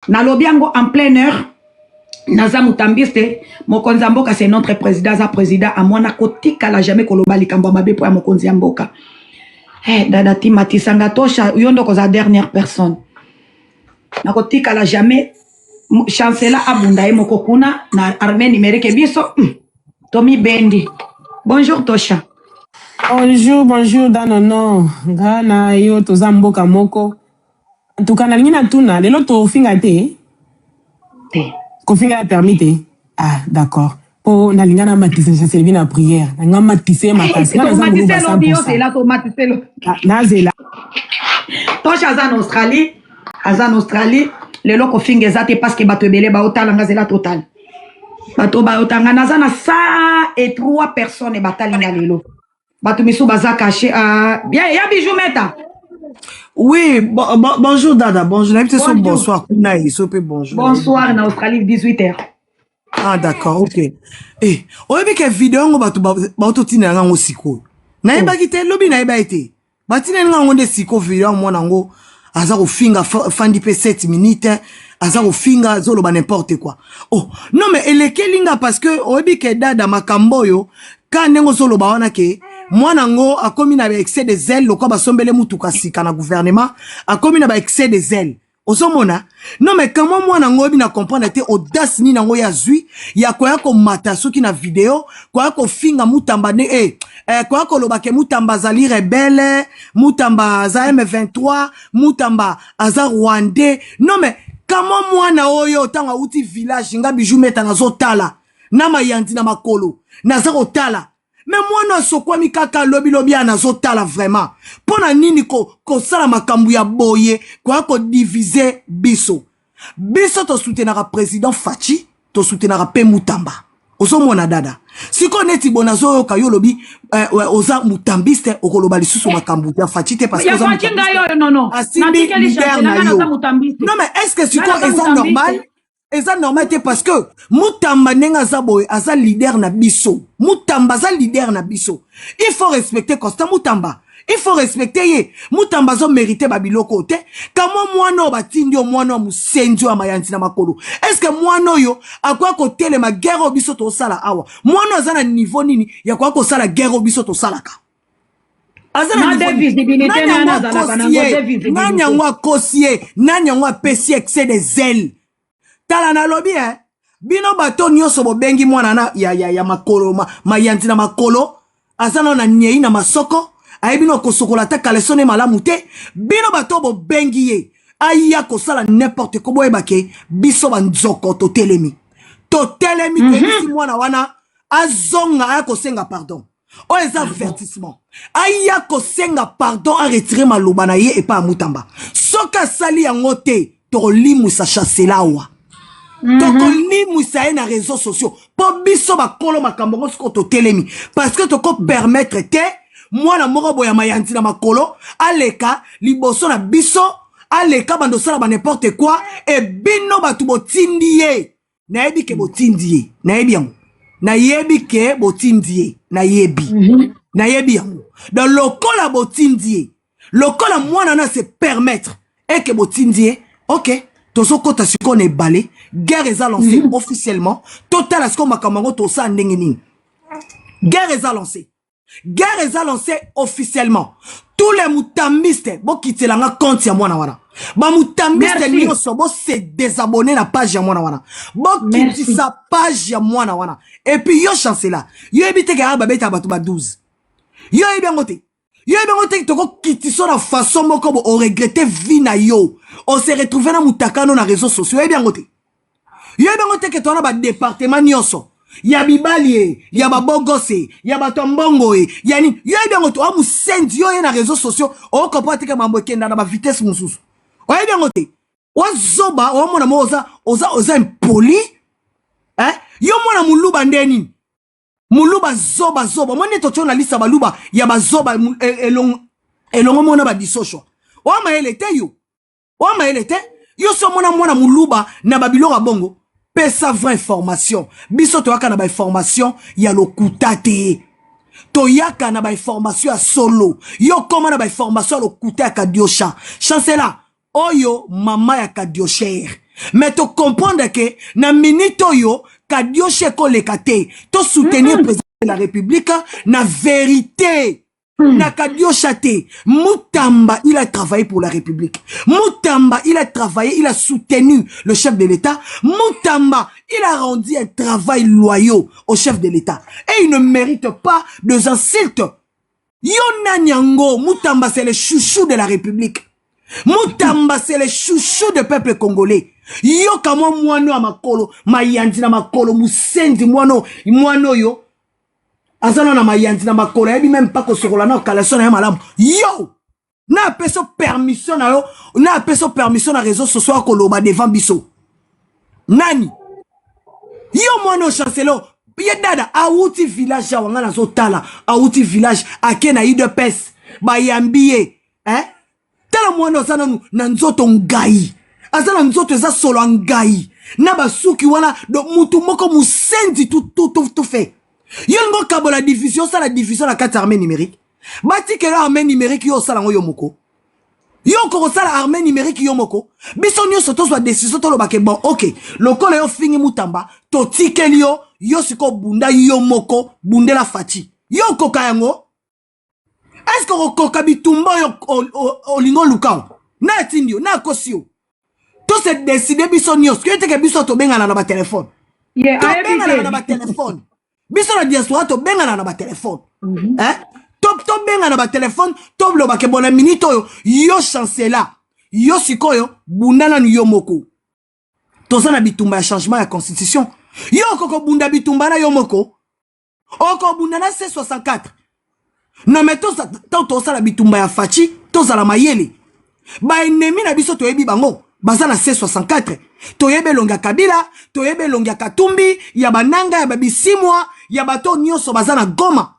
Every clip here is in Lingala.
Na lobiango en pleine heure. Naza Mutambiste, Mokonzi Mboka, c'est notre président, za président, à moi, na kotika la jamais koloba likambo mabe pour Mokonzi Mboka. Eh, dada Timati Sangatosha, yondo ko za dernière personne. Na kotika la jamais, chancela abunda mokokuna, na armée numérique biso, Tommy Bendi. Bonjour Tosha. Bonjour, Danono. Gana yo toza Mboka moko. En tout cas, na lingina tuna, lelo to finga te. Kofinga permis. Ah, d'accord. Oh, na linga na matisse, ça servi na prière. Na matisse ma tasse. Na matisse l'audio, c'est là, matisse l'audio. Na zela. Tosha en Australie, le lo kofinga zate parce que bato belé ba otala nga zela total. Bato ba otanga naza na 103 personnes batalinga lelo. Bato misu baza caché bien ya bijou meta. Oui, bonjour Dada, bonjour. Bonsoir. Bonjour. Bonsoir en Australie, 18h. Ah d'accord, ok. Eh, on a vu vidéo on va tout tina nga siko. Na yeba kite lobi na yeba ete. Batina nga ngonde siko vidéo mo nango aza ko finga fandi pe 7 minutes, aza ko finga zolo ba n'importe quoi. Oh, non mais ele kelinga parce que on a vu que Dada makamboyo ka nengo zolo ba wana ke Mwana ngo a commis na excès de zèle loko ba sombele mutuka sika na gouvernement a commis na excès de zèle osomona non mais comment mwana ngo bi na comprendre te audace ni nango ya zui ya koya ko mata soki na vidéo koya ko finga mutamba ne koya ko lobake mutamba zali rebelle mutamba za M23 mutamba aza rwandais non mais comment mwana oyo tanga uti village nga bijou meta na zotala na mayanti na makolo na za otala. Mais moi, non, quoi mi kaka lobi anazotala vraiment. Pona nini ko sala makambu ya boye, quoi ko diviser biso. Biso to soutenara président Fachi, to soutenara pe Mutamba. Oso mona dada. Si ko neti bonazo kayo lobi, oza mutambiste, okoloba lisusu makambu ya Fachi te parce que oza mutambiste. Non. Non mais est-ce que si ko eza normal? Et ça normal parce que Mutamba nenga zaboy aza leader na biso. Mutamba za leader na biso. Il faut respecter Costa Mutamba. Il faut respecter ye. Mutamba zo mérité babiloko te. Kamo mwano batindio mwano musenjo amayanti na makolo. Est-ce que mwano yo akwa ko tele ma guerre biso to sala awa. Mwano aza na niveau nini ya kwa ko sala guerre biso to salaka. Azana visibilité nanya ngwa kosiye, nanya ngwa pesi excès de zèle. Tala na lobi bino bato nyonso bobengi mwana na ya makolo mayanti na makolo azana na nyei na masoko ayebino kosokola ta kalesone malamu te bino bato bobengi ye aya kosala n'importe ko boyebake biso banzoko to telemi telisi mwana wana azonga aya kosenga pardon o eza avertissement aya kosenga pardon a retirer maloba na ye et pas Mutamba soka sali yango te to limu sa chaselawa. Donc on lit na réseaux sociaux pour biso ba kolo makambo ko to telemi parce que to ko permettre te moi na moko boya mayanti na makolo aleka liboso na biso aleka bando sala ba n'importe quoi et bino batu botindie na yebi ke botindie na yebi yango na yebi ke botindie na yebi yango dans lokola botindie lokola mwana na se permettre et que botindie ok. Tozo kota siko ne balé, guerre est lancée officiellement. Total à ce qu'on m'a commandé tout ça n'engeni. Guerre est lancée. Guerre est lancée officiellement. Tous les moutambistes, bon qui te l'anga compte ya mwana wana. Ba moutambistes ni osobo se désabonner la page ya mwana wana. Bon qui dit sa page ya mwana wana. Et puis yo chancela. Yo ebite ke babeta batu ba 12. Yo ebengote. Yo ebengote toko kitiso na façon moko bo o regretter vie na yo. On s'est retrouvé dans Moutakano na réseaux sociaux. Y'a bien goté. Y'a bien goté que tu as un département nyoso. Y'a Bibali, y'a Babogose, y'a Batombongo, y'a ni. Y'a bien goté. On moussend yo na réseaux sociaux. On comprend que mambo kenda na vitesse moussous. Y'a bien goté. On zoba, on mona oza impoli. Hein? Yo mona muluba ndeni. Muluba zoba. Mone to na lista baluba. Y'a bazoba elongo mona ba disosho. O ma elete yo. Oh mais elle était yo so mona muluba na babilora bongo pesa vraie information biso to yaka na ba information ya lokutate to yaka na ba information ya solo yo koma na ba information ya lokuta ya Kadiosha chancela oyo mama ya Kadiocher Mais tu comprendre que na minute yo kadio cheko le kate to soutenir président de la République na vérité. Na kadio chate Mutamba il a travaillé pour la République. Mutamba il a travaillé, il a soutenu le chef de l'État. Mutamba il a rendu un travail loyal au chef de l'État. Et il ne mérite pas de insultes. Yona Nyango, Mutamba c'est le chouchou de la République. Mutamba c'est le chouchou du peuple congolais. Yo kama mwano a makolo, mayandi na makolo, musendi mwano yo. Azana na mayandi na makolo, ebi même pas ko sokola na kalation na malamu. Yo! Na peso permission na yo, na peso permission na réseaux sociaux ko loba devant biso. Nani? Yo mwano chancelo, ye dada awuti village ya wanga na zotala, awuti village akena UDPS, bayambiye, tala mwano zana na nzoto ngai. Azana nzoto eza solo ngai. Na basuki wana do mutu moko musendi tout fait. Yongo kabo la diffusion ça la diffusion la carte armée numérique. Bati que la armée numérique yo sala ngo yomoko. Yo ko sala armée numérique yomoko. Biso nyo soto soit décision to lo bake bon OK. Lokolo yo fini Mutamba to tikeli yo siko bunda yomoko bundela fati. Yo ko kayango. Est-ce que ko kabitumba yo olingo lukao. Na tindio na kosio. Tout se décider biso nyo. Ce que te ke biso to benga na ba téléphone. Yeah, to benga na ba téléphone. Biso la diaspora to benga na ba téléphone. Top benga na ba téléphone, top lo ba ke bona minito yo chancela. Yo sikoyo bundana ni yo moko. Toza na bitumba ya changement ya constitution. Yo koko bunda bitumba na yo moko. Oko bundana C64. Non mais toza la bitumba ya fachi, toza la mayele. Ba ennemi na biso to yebi bango. Baza na C64. Toyebe longa Kabila, toyebe longa Katumbi, ya bananga, ya babisimwa, ya bato nyoso baza na Goma.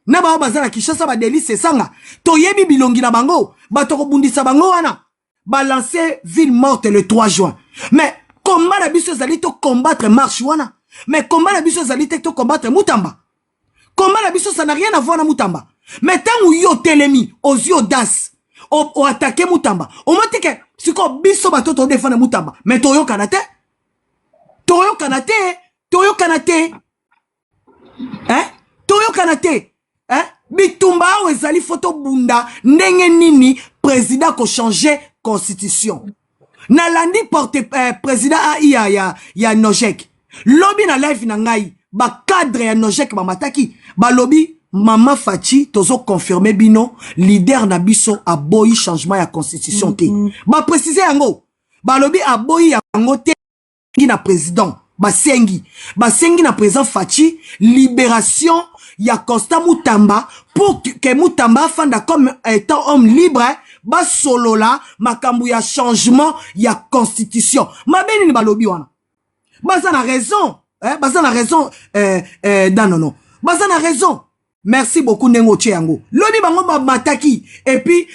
Na bao baza na Kishasa ba Delice Sanga. Toyebi bilongi na bango, bato ko bundisa bango wana. Balancer ville morte le 3 juin. Mais comment la biso zali to combattre marche wana? Mais comment la biso zali to combattre Mutamba? Comment la biso ça n'a rien à voir na Mutamba? Mais tant où yo telemi, aux yeux d'as, o attaquer Mutamba. O monte que si ko biso bato to défendre Mutamba. Mais toyo kanate? Toyo kanate? Toyo kanate? Toyo kanate? Bitumba ou ezali photo bunda ndenge nini président ko changer constitution. Na landi porte président ya Nojek. Lobby na live na ngai ba cadre ya Nojek ba mataki ba lobby Mama Fachi tozo confirmer bino leader na biso a boyi changement ya constitution te. Ba préciser yango. Ba lobby a boyi yango te na président. Ba sengi na président Fachi libération ya Constant Mutamba pour que Mutamba fanda comme étant homme libre ba solo la makambu ya changement ya constitution. Ma beni ni ba lobby wana. Baza na raison, baza na raison non. Baza na raison. Merci beaucoup Nengo Tchiango. Lobby bango ba mataki et puis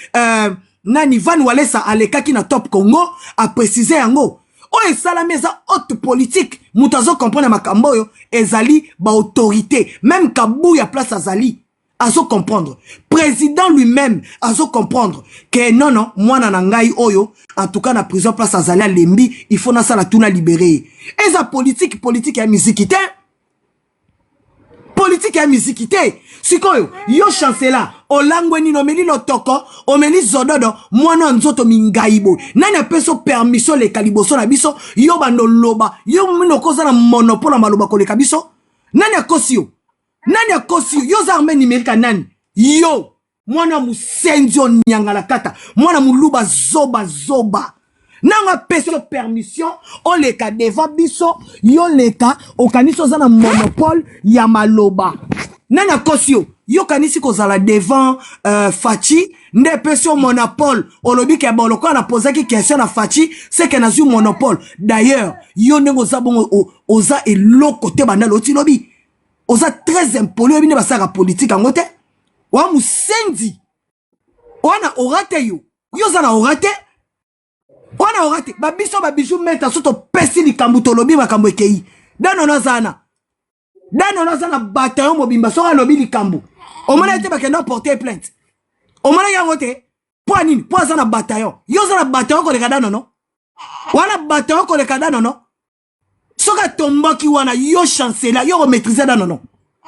nani Van Walesa alekaki na Top Congo a préciser yango. O esalami za haute politique, mutazo comprendre makambo yo ezali ba autorité, même Kabuya place azali azo comprendre. Président lui-même azo comprendre que non mwana na ngai oyo en tout cas na prison place azali a lembi, il faut na sala tuna libérer. Eza politique ya musique politique ya musique te. Sikoyo yo chancela olangwe nino meli lotoko omeli zododo mwana nzoto mingaibo nani apeso permission le kaliboso na biso yo bando loba yo mino koza na monopole maloba ko le kabiso nani akosi yo yo za armée numérique nani yo mwana musenjo nyangala kata mwana muluba zoba nanga peso permission o leka devant biso yo leka okaniso za na monopole ya maloba nana kosio yo kanisi kozala devant Fachi nde peso monopole olobi ke boloko na posaki question na Fachi c'est que na zu monopole d'ailleurs yo ndeko za bongo oza eloko te banda loti lobi oza très impoli bine basaka politique angote wa musendi wana orate yo za na orate wana orate babiso babiju meta soto pesi likambu tolobi makambo ekei dano nazana bataillon mobimba soka lobi likambu omona ete bakenda porter plainte omona yango te po nini po azana bataillon yo za na bataillon ko leka dano no wana bato ko le kada non soka tomboki wana yo chancela yo maîtriser non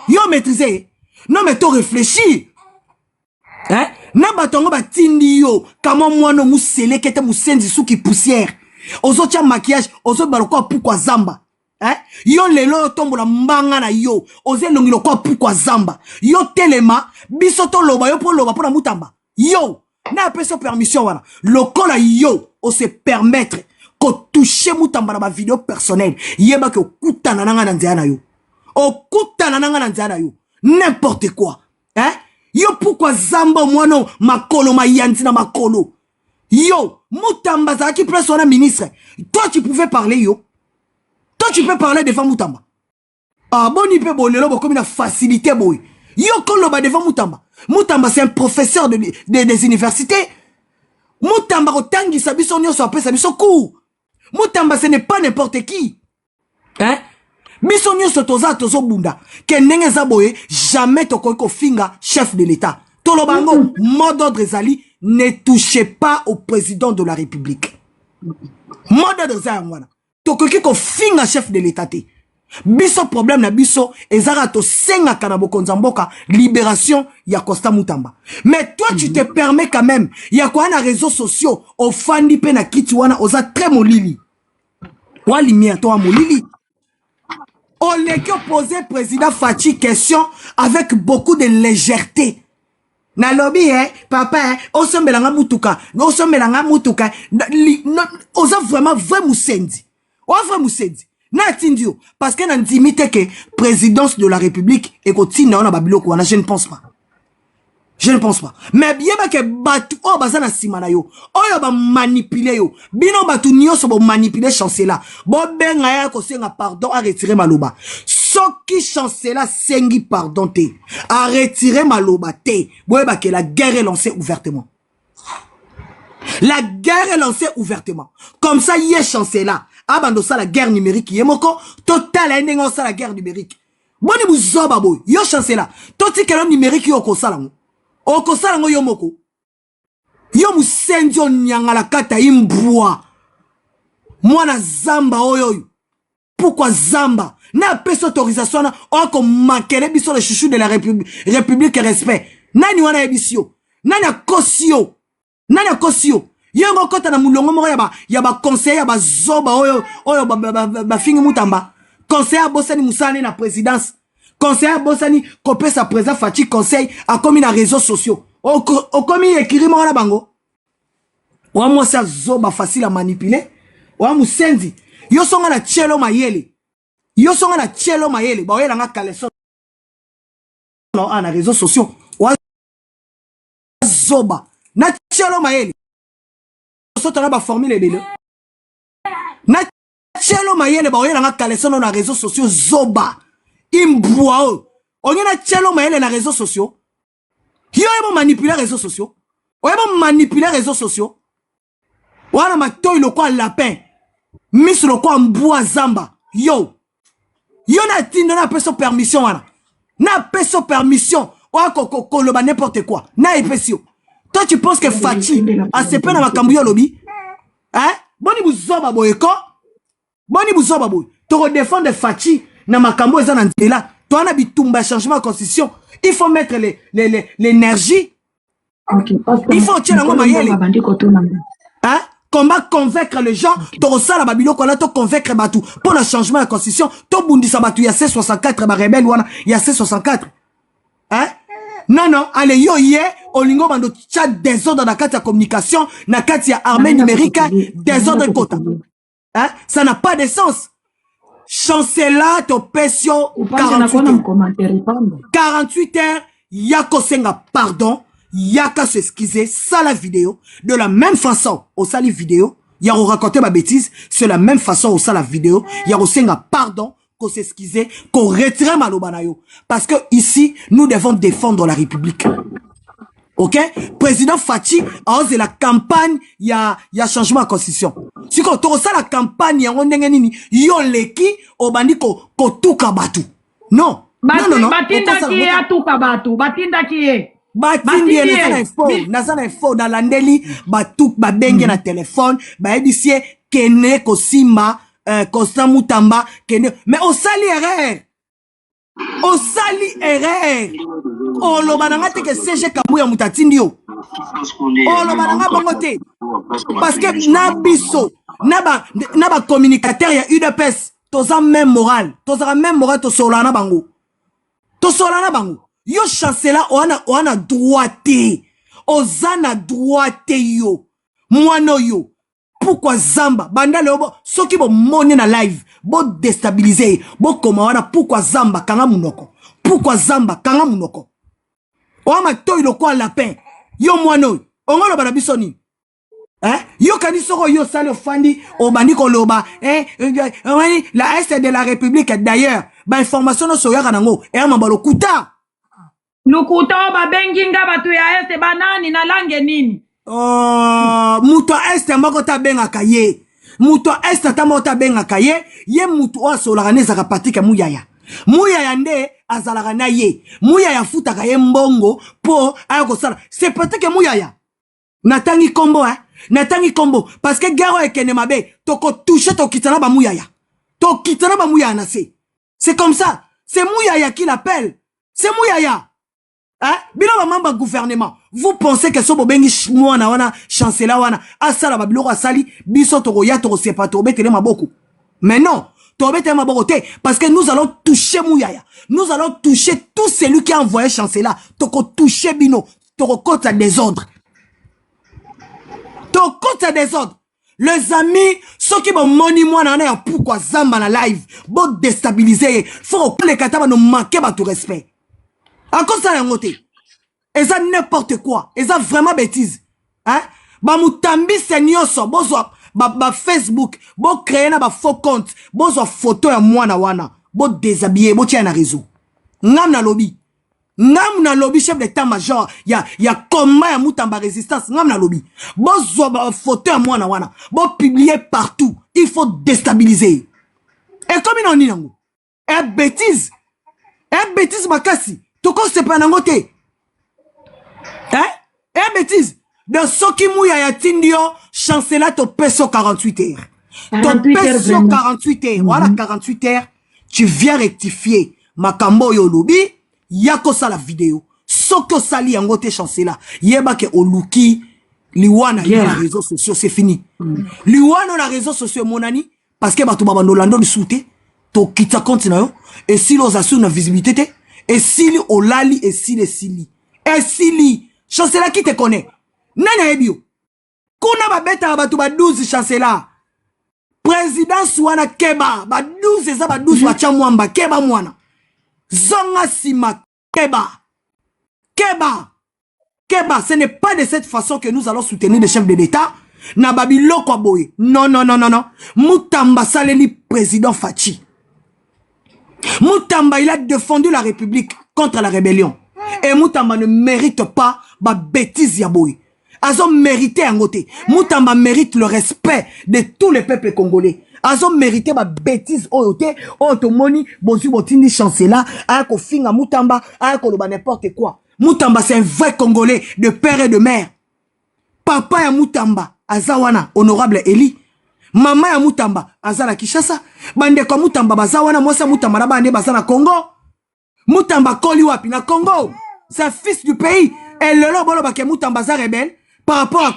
yo maîtriser non mais to réfléchir hein na batongo batindi yo kama mwana musele kete musenzi suki poussière ozo tia maquillage ozo baloko pourquoi zamba hein yo lelo tombola mbanga na yo ozo longilo kwa pourquoi zamba yo telema biso to loba yo po loba pona mutamba yo na peso permission wana lokola yo o se permettre ko toucher mutamba na ba vidéo personnelle yeba ke okutana nanga na nzana yo okutana nanga na nzana yo n'importe quoi hein yo pourquoi zamba mwano makolo mayanti na makolo yo mutamba za qui presse on a ministre toi tu pouvais parler yo toi tu peux parler devant mutamba ah bon il peut bolelo bo comme une facilité boy yo koloba devant mutamba mutamba c'est un professeur des universités mutamba otangi sabiso nyo so apesa sabiso cours mutamba ce n'est pas n'importe qui hein biso nyonso tozo bunda ke ndenge za boye jamais tokoki kofinga chef de l'état tolobango mot d'ordre ezali ne touchez pas au président de la république mot d'ordre za ngwana tokoki kofinga chef de l'état te biso problème na biso ezara to senga kana bokonza mboka libération ya Costa Mutamba mais toi tu te permets quand même ya kwa na réseaux sociaux ofandi pe na kiti wana oza très molili wa lumière toi molili. On les qui posé président Fachi question avec beaucoup de légèreté. Na lobby hein, papa hein, oso melanga mutuka, oso vraiment vrai musendi. O vrai musendi. Na tindio parce que na ndimite que présidence de la République et kotina na babiloko wana je ne pense pas. Je ne pense pas. Mais bien que batu o bazana simana yo. Oyo ba manipuler yo. Bino batu nyonso bo manipuler chancela. Bo benga ya ko senga pardon à retirer maloba. Soki chancela sengi pardon te. À retirer maloba te. Boyeba que la guerre est lancée ouvertement. La guerre est lancée ouvertement. Comme ça yé chancela. Abando ça la guerre numérique yemoko total endengo ça la guerre numérique. Boni buzoba boy. Yo chancela. Toti kelo numérique yo ko sala. Okosala ngo yo moko yo musenjo nyangala kata imbwa mwana zamba oyo pourquoi zamba na pesa autorisation na oko makele biso le chouchou de la république respect nani wana ebisio nani akosio yo ngokota na mulongo moko ya ba conseiller ya ba zoba oyo ba fingi mutamba conseiller bosani musani na présidence conseiller Bossani copé sa présent Fachi conseil a commis na réseaux sociaux o commis écrit moi na bango wa moi ça zoba facile à manipuler wa musenzi yo songa na chelo mayele ba oyela nga kaleso na réseaux sociaux wa zoba na chelo mayele soto na ba formule bele na chelo mayele ba oyela nga kaleso na réseaux sociaux zoba imbwa on y a tchelo maele na réseaux sociaux yo ebo manipuler réseaux sociaux réseaux sociaux wana matoi le quoi lapin mis le quoi mbwa zamba yo na tindo na peso permission wana na peso permission wa ko loba n'importe quoi na epesio toi tu penses que Fachi a se pena makambu yo lobi hein boni buzoba boyeko boni buzoba boy to défendre Fachi na makambo eza na nzela to na bitumba changement de constitution il faut mettre l'énergie okay, il faut tirer ngo mayele hein combat convaincre les gens to sala babilo ko la to convaincre batu pour le changement de constitution to bundisa batu ya C64 ba rebelle wana ya C64 hein non allez yo ye olingo bando chat désordre na kati ya communication na kati ya armée numérique désordre quota hein ça n'a pas de sens. Chancela to pesio 48 heures yako senga pardon yaka s'excuser ça la vidéo de la même façon au sali vidéo yako raconter ma bêtise c'est la même façon au sala vidéo yako senga pardon qu'on s'excuser qu'on retire malobanayo parce que ici nous devons défendre la République. Ok, président Fachi a osé la campagne, il y a changement de constitution. Si quand on ça la campagne, y a yo leki au bandi ko tuka batu. Non. Batinda qui est à tuka batu. Batinda qui est. batindi naza na info na landeli batuk babenge na telefone bayebisie kene kosimba Constant Mutamba kene mais osali erreur oloba nanga te ke CG Kabuya mutatindi yo oloba nanga bongo te parce que na biso na ba communicateur ya UDPS toza même moral tosolana bango yo chancela oana droite ozana droite yo mwana yo pourquoi zamba banda leo soki bo moni na live bo déstabiliser bo koma wana pourquoi zamba kanga munoko oama toy lo kwa lapin yo mwana yo ongolo bana bisoni yo kani soko yo sale fandi obandi koloba la Est de la République d'ailleurs ba information no soyaka nango mabalo kuta Lukuta babenginga batu ya Est banani na lange nini? Muto Est moko ta benga kaye. Muto Est ta moko ta benga kaye. Ye muto wa solagane zaka patika muyaya. Muyaya nde azalaka na ye. Muyaya futa kaye mbongo po ayako sala. C'est peut-être que muyaya. Natangi kombo Natangi kombo parce que garo ekene mabe toko toucher to kitana ba muyaya. To kitana ba muyaya na se. C'est comme ça. C'est muyaya qui l'appelle. C'est muyaya. Bino ba mamba gouvernement. Vous pensez que so bobengi mwana wana chancelier wana asala babiloko asali biso toko ya toko sepa to betele maboko. Mais non, to betele maboko te parce que nous allons toucher Mouyaya. Nous allons toucher tout celui qui a envoyé chancelier. Toko toucher bino, toko kota désordre. Toko kota désordre. Les amis, ceux qui m'ont moni moi na pourquoi zamba na live, bon déstabiliser, faut que les kataba nous manquer ba tout respect. Encore ça yangote. Et ça n'importe quoi. Et ça vraiment bêtise. Ba mutambi senyoso, bozo ba Facebook, bo créer na ba faux compte, bozo photo ya mwana wana, bo déshabiller, bo tia na réseau. Ngam na lobby chef d'état-major, ya combat ya mutamba résistance, ngam na lobby. Bozo ba photo ya mwana wana, bo publier partout. Il faut déstabiliser. Et comme il en dit nango. Et bêtise makasi. Toko se panangote. Bêtise. Dans ce qui mouille ya tindio, chancela to peso 48 heures. To peso 48 heures. Voilà 48 heures. Tu viens rectifier. Makambo yo lobi. Yako sa la vidéo. Soko sali yangote chancela. Yeba ke oluki. Liwana y a réseaux sociaux. C'est fini. Liwana na réseaux sociaux monani. Parce que bato babando lando li soute. To kita compte na yo. Et si los assure na visibilité te. Et si olali et si chancela qui te connaît nana ebio kuna babeta batu ba 12 chancela présidence wana keba ba 12 eza ba 12 ba chamwamba keba mwana zonga sima keba ce n'est pas de cette façon que nous allons soutenir les chefs de l'État na babilo kwa boye non Mutamba saleli président Fachi. Mutamba, il a défendu la République contre la rébellion. Et Mutamba ne mérite pas ma bêtise yaboui. Azo mérité un côté. Mutamba mérite le respect de tous les peuples congolais. Azo mérité ma bêtise oyote. Otomoni, bozu botini chancela. Ayako finga Mutamba. Ayako loba n'importe quoi. Mutamba c'est un vrai Congolais de père et de mère. Papa ya Mutamba. Azawana, honorable Eli. Mama ya Mutamba azala Kishasa bande ko Mutamba bazawana mosa Mutamba na bande bazana Congo Mutamba koli wapi na Congo c'est fils du pays et le lobolo ba ke Mutamba za rebelle par rapport à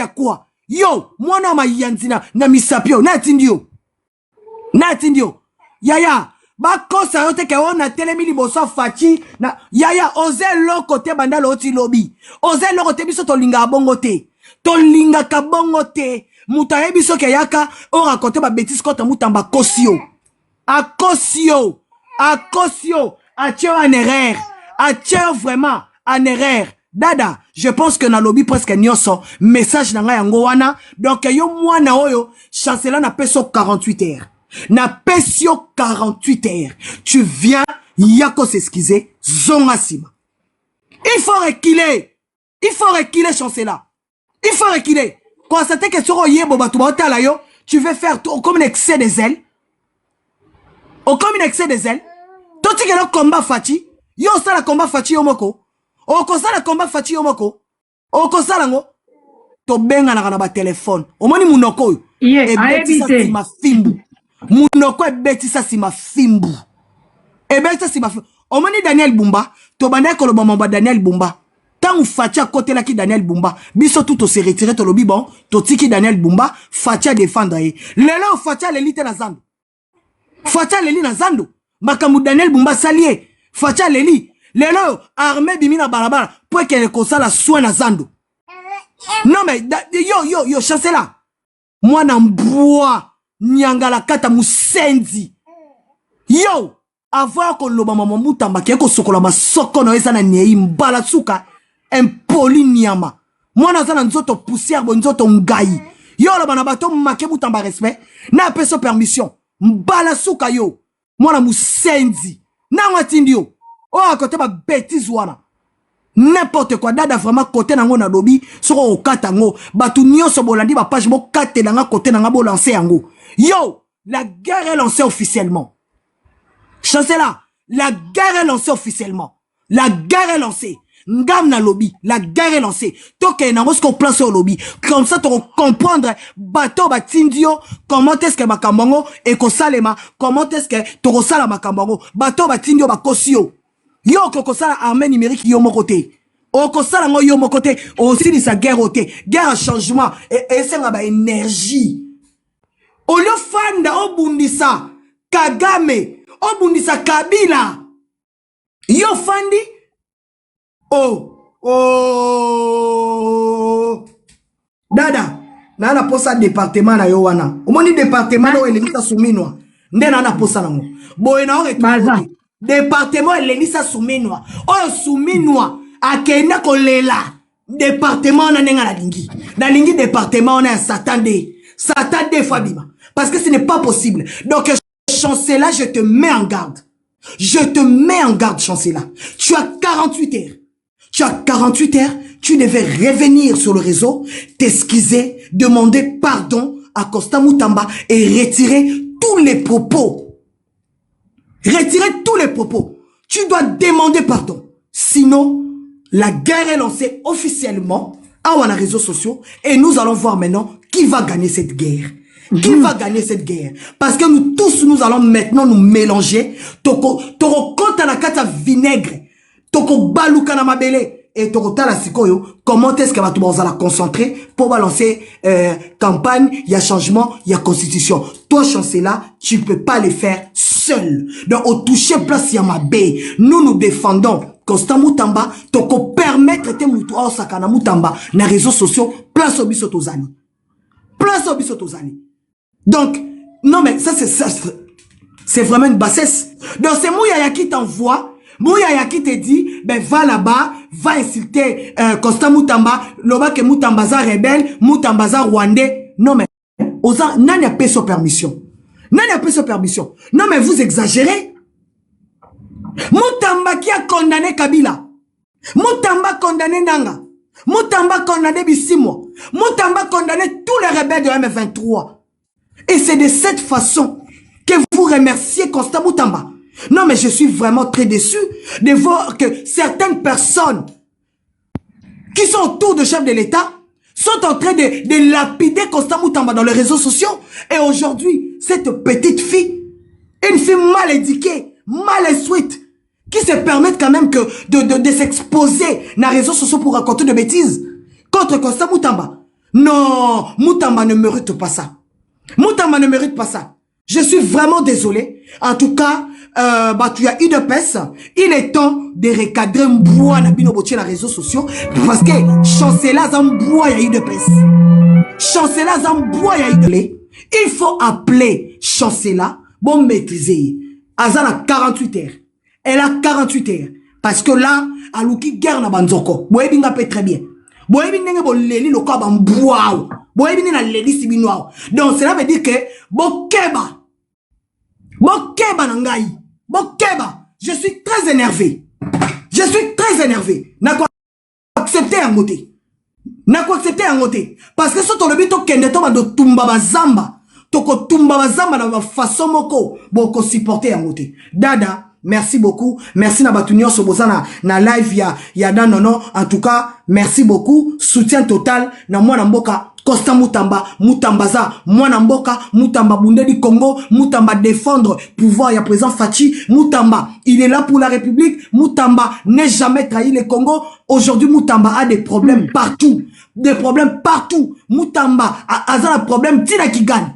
quoi yo mwana ma yanzina na misapio na tindio yaya ba kosa yote ke ona telemili boso Fachi na yaya oze lo côté banda lo ti lobby oze lo côté biso to linga bongo te Muta ebiso ke yaka o raconter ba bêtise contre Mutamba Kosio. A Kosio. Atio en erreur. Atio vraiment en erreur. Dada, je pense que na lobby presque nyoso message na nga yango wana. Donc yo mwana oyo chancela na peso 48 heures. Na peso 48 heures. Tu viens yako s'excuser zonga sima. Il faut reculer chancela. Il faut reculer. Constatez que sur Yebo Batouba yo, tu veux faire tout comme un excès des ailes. Toi tu veux le combat Fachi. Yo ça la combat Fachi yomoko. okosala combat faci yo moko okosala ngo tobengana na ba téléphone omoni munoko oyo ebetisa sima fimbu munoko ebetisa sima fimbu ebetisa sima fimbu omoni Daniel Bumba tobanda koloba mamba Daniel Bumba tant faci akotelaki Daniel Bumba biso tout se retirer to lobi bon to tiki Daniel Bumba faci défendre ye lelo faci lelite na zando faci leli na zando makamu Daniel Bumba salie faci leli lelo armée bimina barabara pour qu'elle kosala soin na zando. Non mais yo chancela moi na mboa nyangala kata musenzi yo avoir ko loba mama mutamba ke ko sokola masoko no esa na nyei mbala suka impoli nyama moi na zana nzoto poussière bo nzoto ngai yo loba na bato make mutamba respect na peso permission mbala suka yo moi na musenzi na ngwatindi yo o akote ba bêtise wana n'importe quoi dada vraiment côté nango na lobi soko okata ngo batu nyonso bolandi ba page bo kate na nga côté na nga bo lancer yango yo la guerre est lancée officiellement chancela la guerre est lancée officiellement la guerre est lancée ngam na lobby la guerre est lancée toke na ngo place au lobby comme ça tu comprendre bateau batindio comment est-ce que makambango et ko salema comment est-ce que to sala makambango bateau batindio bakosio yo kokosala armée numérique yo mon côté okosala ngo yo mon côté aussi de sa guerre côté guerre à changement et senga ba énergie o le fanda obundisa Kagame obundisa Kabila yo fandi dada na na posa département na yo wana omoni département no elemisa suminwa nde na posa nango boye na o département Elenisa Souminwa. Oh Souminwa akenda kolela département na nenga na lingi. Na lingi département on a un Satan de Fabima. Parce que ce n'est pas possible. Donc chancela, je te mets en garde. Je te mets en garde chancela. Tu as 48 heures. Tu as 48 heures, tu devais revenir sur le réseau, t'excuser, demander pardon à Costa Mutamba et retirer tous les propos. Retirer tous les propos. Tu dois demander pardon. Sinon, la guerre est lancée officiellement à les réseaux sociaux et nous allons voir maintenant qui va gagner cette guerre. Qui va gagner cette guerre? Parce que nous tous, nous allons maintenant nous mélanger. Toko kota na kata vinaigre. Toko baluka na mabele. Et toko tala sikoyo. Comment est-ce que va tout la concentrer pour balancer campagne, il y a changement, il y a constitution. Toi, chancela, tu peux pas les faire seul. Donc, au toucher place Yamabé, nous défendons Constant Mutamba, toko permettre te mutu au sakana Mutamba na réseaux sociaux, place au bisotozani. Place au bisotozani. Donc, non mais ça c'est vraiment une bassesse. Donc c'est Mouyaya qui t'envoie, Mouyaya qui te dit, ben va là-bas, va insulter Constant Mutamba, loba que Mutamba za rebelle, Mutamba za rwandais. Non mais, nani a payé sa permission. Nani a payé sa permission. Non mais vous exagérez. Mutamba qui a condamné Kabila. Mutamba condamné Nanga. Mutamba condamné Bissimo. Mutamba condamné tous les rebelles de M23. Et c'est de cette façon que vous remerciez Constant Mutamba. Non mais je suis vraiment très déçu de voir que certaines personnes qui sont autour de chef de l'État sont en train de lapider Constant Mutamba dans les réseaux sociaux. Et aujourd'hui, cette petite fille, une fille mal éduquée, mal instruite, qui se permettent quand même que de s'exposer dans les réseaux sociaux pour raconter de bêtises contre Constant Mutamba. Non, Mutamba ne mérite pas ça. Mutamba ne mérite pas ça. Je suis vraiment désolé. En tout cas, tu as eu de pèse. Il est temps de recadrer Mboua na bino botier les réseaux sociaux. Parce que chancela Zamboua y a eu de pèse. Chancela Zamboua y a eu de pèse. Il faut appeler chancela, bon maîtriser. Azan a 48 heures. Elle a 48 heures. Parce que là, alouki guerre na banzoko. Boyebi nga peut très bien. Boyebi nenge bo leli lo kwa bambouao. Boyebi na leli sibinoao. Donc cela veut dire que bokeba. Bokeba nangai. Bokeba. Je suis très énervé. Je suis très énervé. N'a quoi accepter un côté. N'a quoi accepter un côté. Parce que si tu le bito kende to ba do tumba bazamba. Toko tumba bazamba na façon moko. Boko supporter un côté. Dada. merci beaucoup. Merci na batunio soboza na live ya Danono. En tout cas, merci beaucoup. Soutien total na mwana mboka Costa Mutamba, Mutambaza, mwana mboka, Mutamba Bundedi Congo, Mutamba défendre pouvoir ya président Fachi, Mutamba, il est là pour la République, Mutamba n'est jamais trahi le Congo. Aujourd'hui, Mutamba a des problèmes partout. Des problèmes partout. Mutamba a un problème, Tina qui gagne.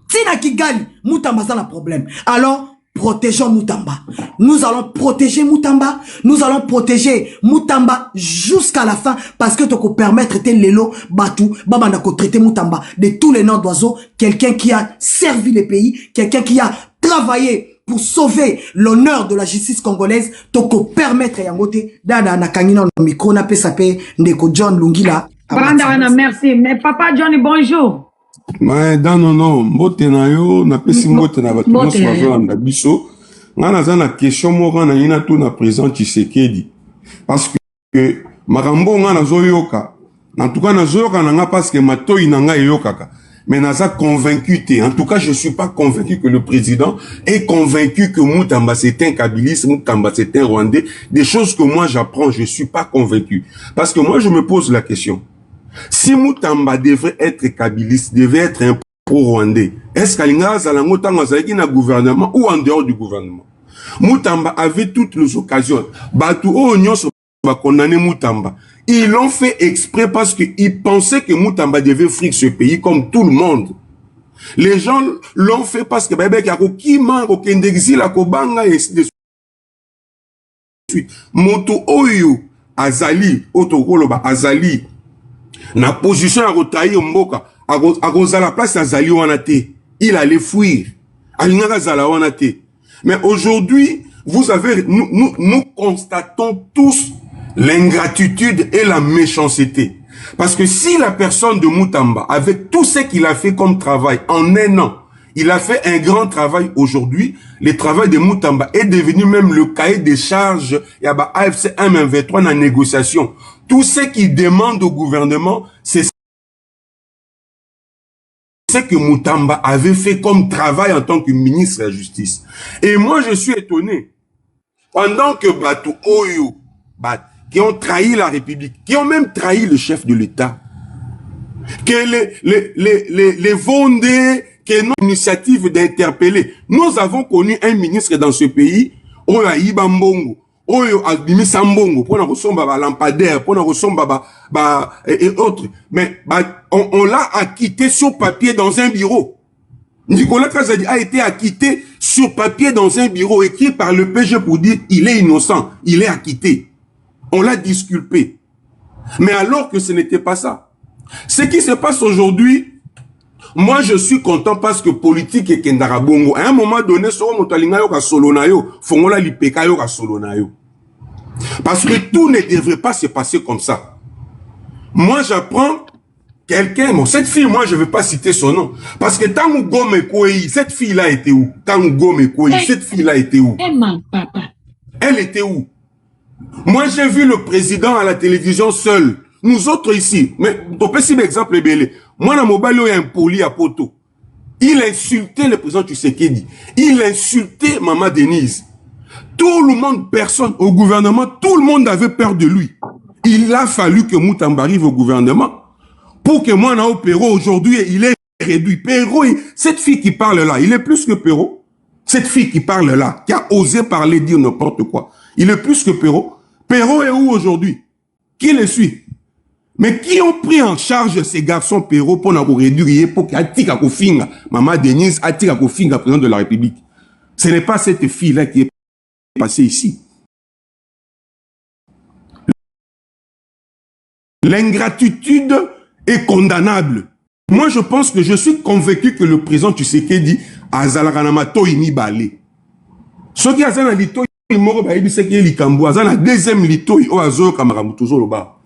Tina qui gagne, Mutamba a un problème. Alors, protégeons Mutamba. Nous allons protéger Mutamba. Nous allons protéger Mutamba jusqu'à la fin parce que tu peux permettre de l'élo, Batou, Babandako traiter Mutamba de tous les noms d'oiseaux. Quelqu'un qui a servi le pays, quelqu'un qui a travaillé pour sauver l'honneur de la justice congolaise. Tu peux permettre Yangote Dada Nakangina no micro na pesape Ndeko John Lungila. Brandana, merci. Mais papa Johnny, bonjour. Mais non, mbote na yo, na pesi mbote na bato nyonso bazolanda biso. Nga naza na question moko na yina tu na président Tshisekedi. Parce que makambo nga nazoyoka. En tout cas nazoyoka na nga parce que matoi na nga eyokaka. Mais naza convaincu te. En tout cas, je suis pas convaincu que le président est convaincu que Mutamba c'est un Kabiliste, Mutamba c'est un Rwandais. Des choses que moi j'apprends, je suis pas convaincu. Parce que moi je me pose la question. Si Mutamba devrait être Kabiliste, devait être un pro-rwandais, est-ce qu'Alinga Zalango Tangazaki na gouvernement ou en dehors du gouvernement? Mutamba avait toutes les occasions. Batu Onyon va condamner Mutamba. Ils l'ont fait exprès parce qu'ils pensaient que Mutamba devait fric ce pays comme tout le monde. Les gens l'ont fait parce que Bébé Kako Kima, Okendexil, Akobanga, et ainsi de suite. Moto Oyo, Azali, Otokoloba, Azali, na position à Rotaï Mboka, à la place Azali Wanate, il allait fuir. Alingara Zala Wanate. Mais aujourd'hui, vous avez, nous constatons tous l'ingratitude et la méchanceté. Parce que si la personne de Mutamba, avec tout ce qu'il a fait comme travail en un an, il a fait un grand travail aujourd'hui, le travail de Mutamba est devenu même le cahier des charges, il y a AFC 1-23 dans la négociation. Tout ce qu'il demande au gouvernement, c'est ce que Mutamba avait fait comme travail en tant que ministre de la Justice. Et moi, je suis étonné. Pendant que Batou Oyo, qui ont trahi la République, qui ont même trahi le chef de l'État, que les Vendées, que nos initiatives d'interpeller. Nous avons connu un ministre dans ce pays, Oyo Ibambongo, Oyo Abimi Sambongo, pour nous ressembler à lampadaire, pour nous ressembler et autres. Mais on l'a acquitté sur papier dans un bureau. Nicolas Kazadi a été acquitté sur papier dans un bureau écrit par le PG pour dire il est innocent, il est acquitté. On l'a disculpé. Mais alors que ce n'était pas ça. Ce qui se passe aujourd'hui, moi je suis content parce que politique est Kendarabongo. À un moment donné, parce que tout ne devrait pas se passer comme ça. Moi j'apprends quelqu'un, bon, cette fille, moi je ne vais pas citer son nom. Parce que tant Gome Kouei, cette fille-là était où? Tant Gome Kouei, cette fille-là était où? Elle était où? Moi, j'ai vu le président à la télévision seul. Nous autres ici, mais ton petit exemple est belé. Moi, dans mon balio, il y a un poli à Poto. Il insultait le président Tshisekedi. Il insultait Maman Denise. Tout le monde, personne au gouvernement, tout le monde avait peur de lui. Il a fallu que Mutamba arrive au gouvernement pour que moi, Nao Perrault, aujourd'hui, il est réduit. Perrault, cette fille qui parle là, il est plus que Perrault. Cette fille qui parle là, qui a osé parler, dire n'importe quoi. Il est plus que Perrault. Perrault est où aujourd'hui? Qui le suit? Mais qui ont pris en charge ces garçons Perrault pour nous réduire, pour qu'il y ait Maman Denise, président de la République? Ce n'est pas cette fille-là qui est passée ici. L'ingratitude est condamnable. Moi, je pense que je suis convaincu que le président Tshisekedi a Zalaranama Toini Balé. Ce qui a Zana Lito, il m'a dit que c'est Likambo. Zana deuxième Lito, il a Zo Kamaramu toujours le bas.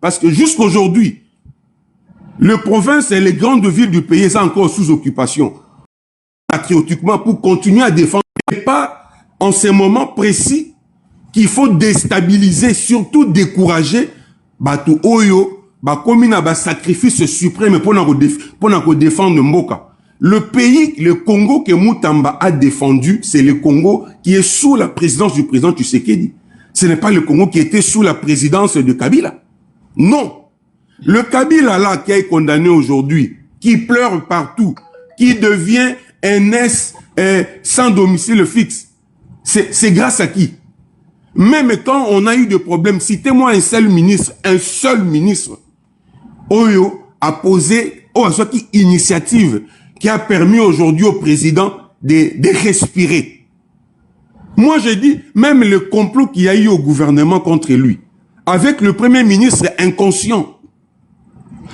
Parce que jusqu'aujourd'hui, les provinces et les grandes villes du pays sont encore sous occupation. Patriotiquement, pour continuer à défendre, et pas en ces moments précis qu'il faut déstabiliser, surtout décourager Batou Oyo, comme il a sacrifice suprême pour défendre Mboka. Le pays, le Congo que Moutamba a défendu, c'est le Congo qui est sous la présidence du président Tshisekedi. Ce n'est pas le Congo qui était sous la présidence de Kabila. Non. Le Kabila là qui est condamné aujourd'hui, qui pleure partout, qui devient un S sans domicile fixe, c'est grâce à qui? Même quand on a eu des problèmes, citez-moi un seul ministre, Oyo a posé une initiative qui a permis aujourd'hui au président de respirer. Moi, j'ai dit, même le complot qu'il y a eu au gouvernement contre lui, avec le premier ministre inconscient.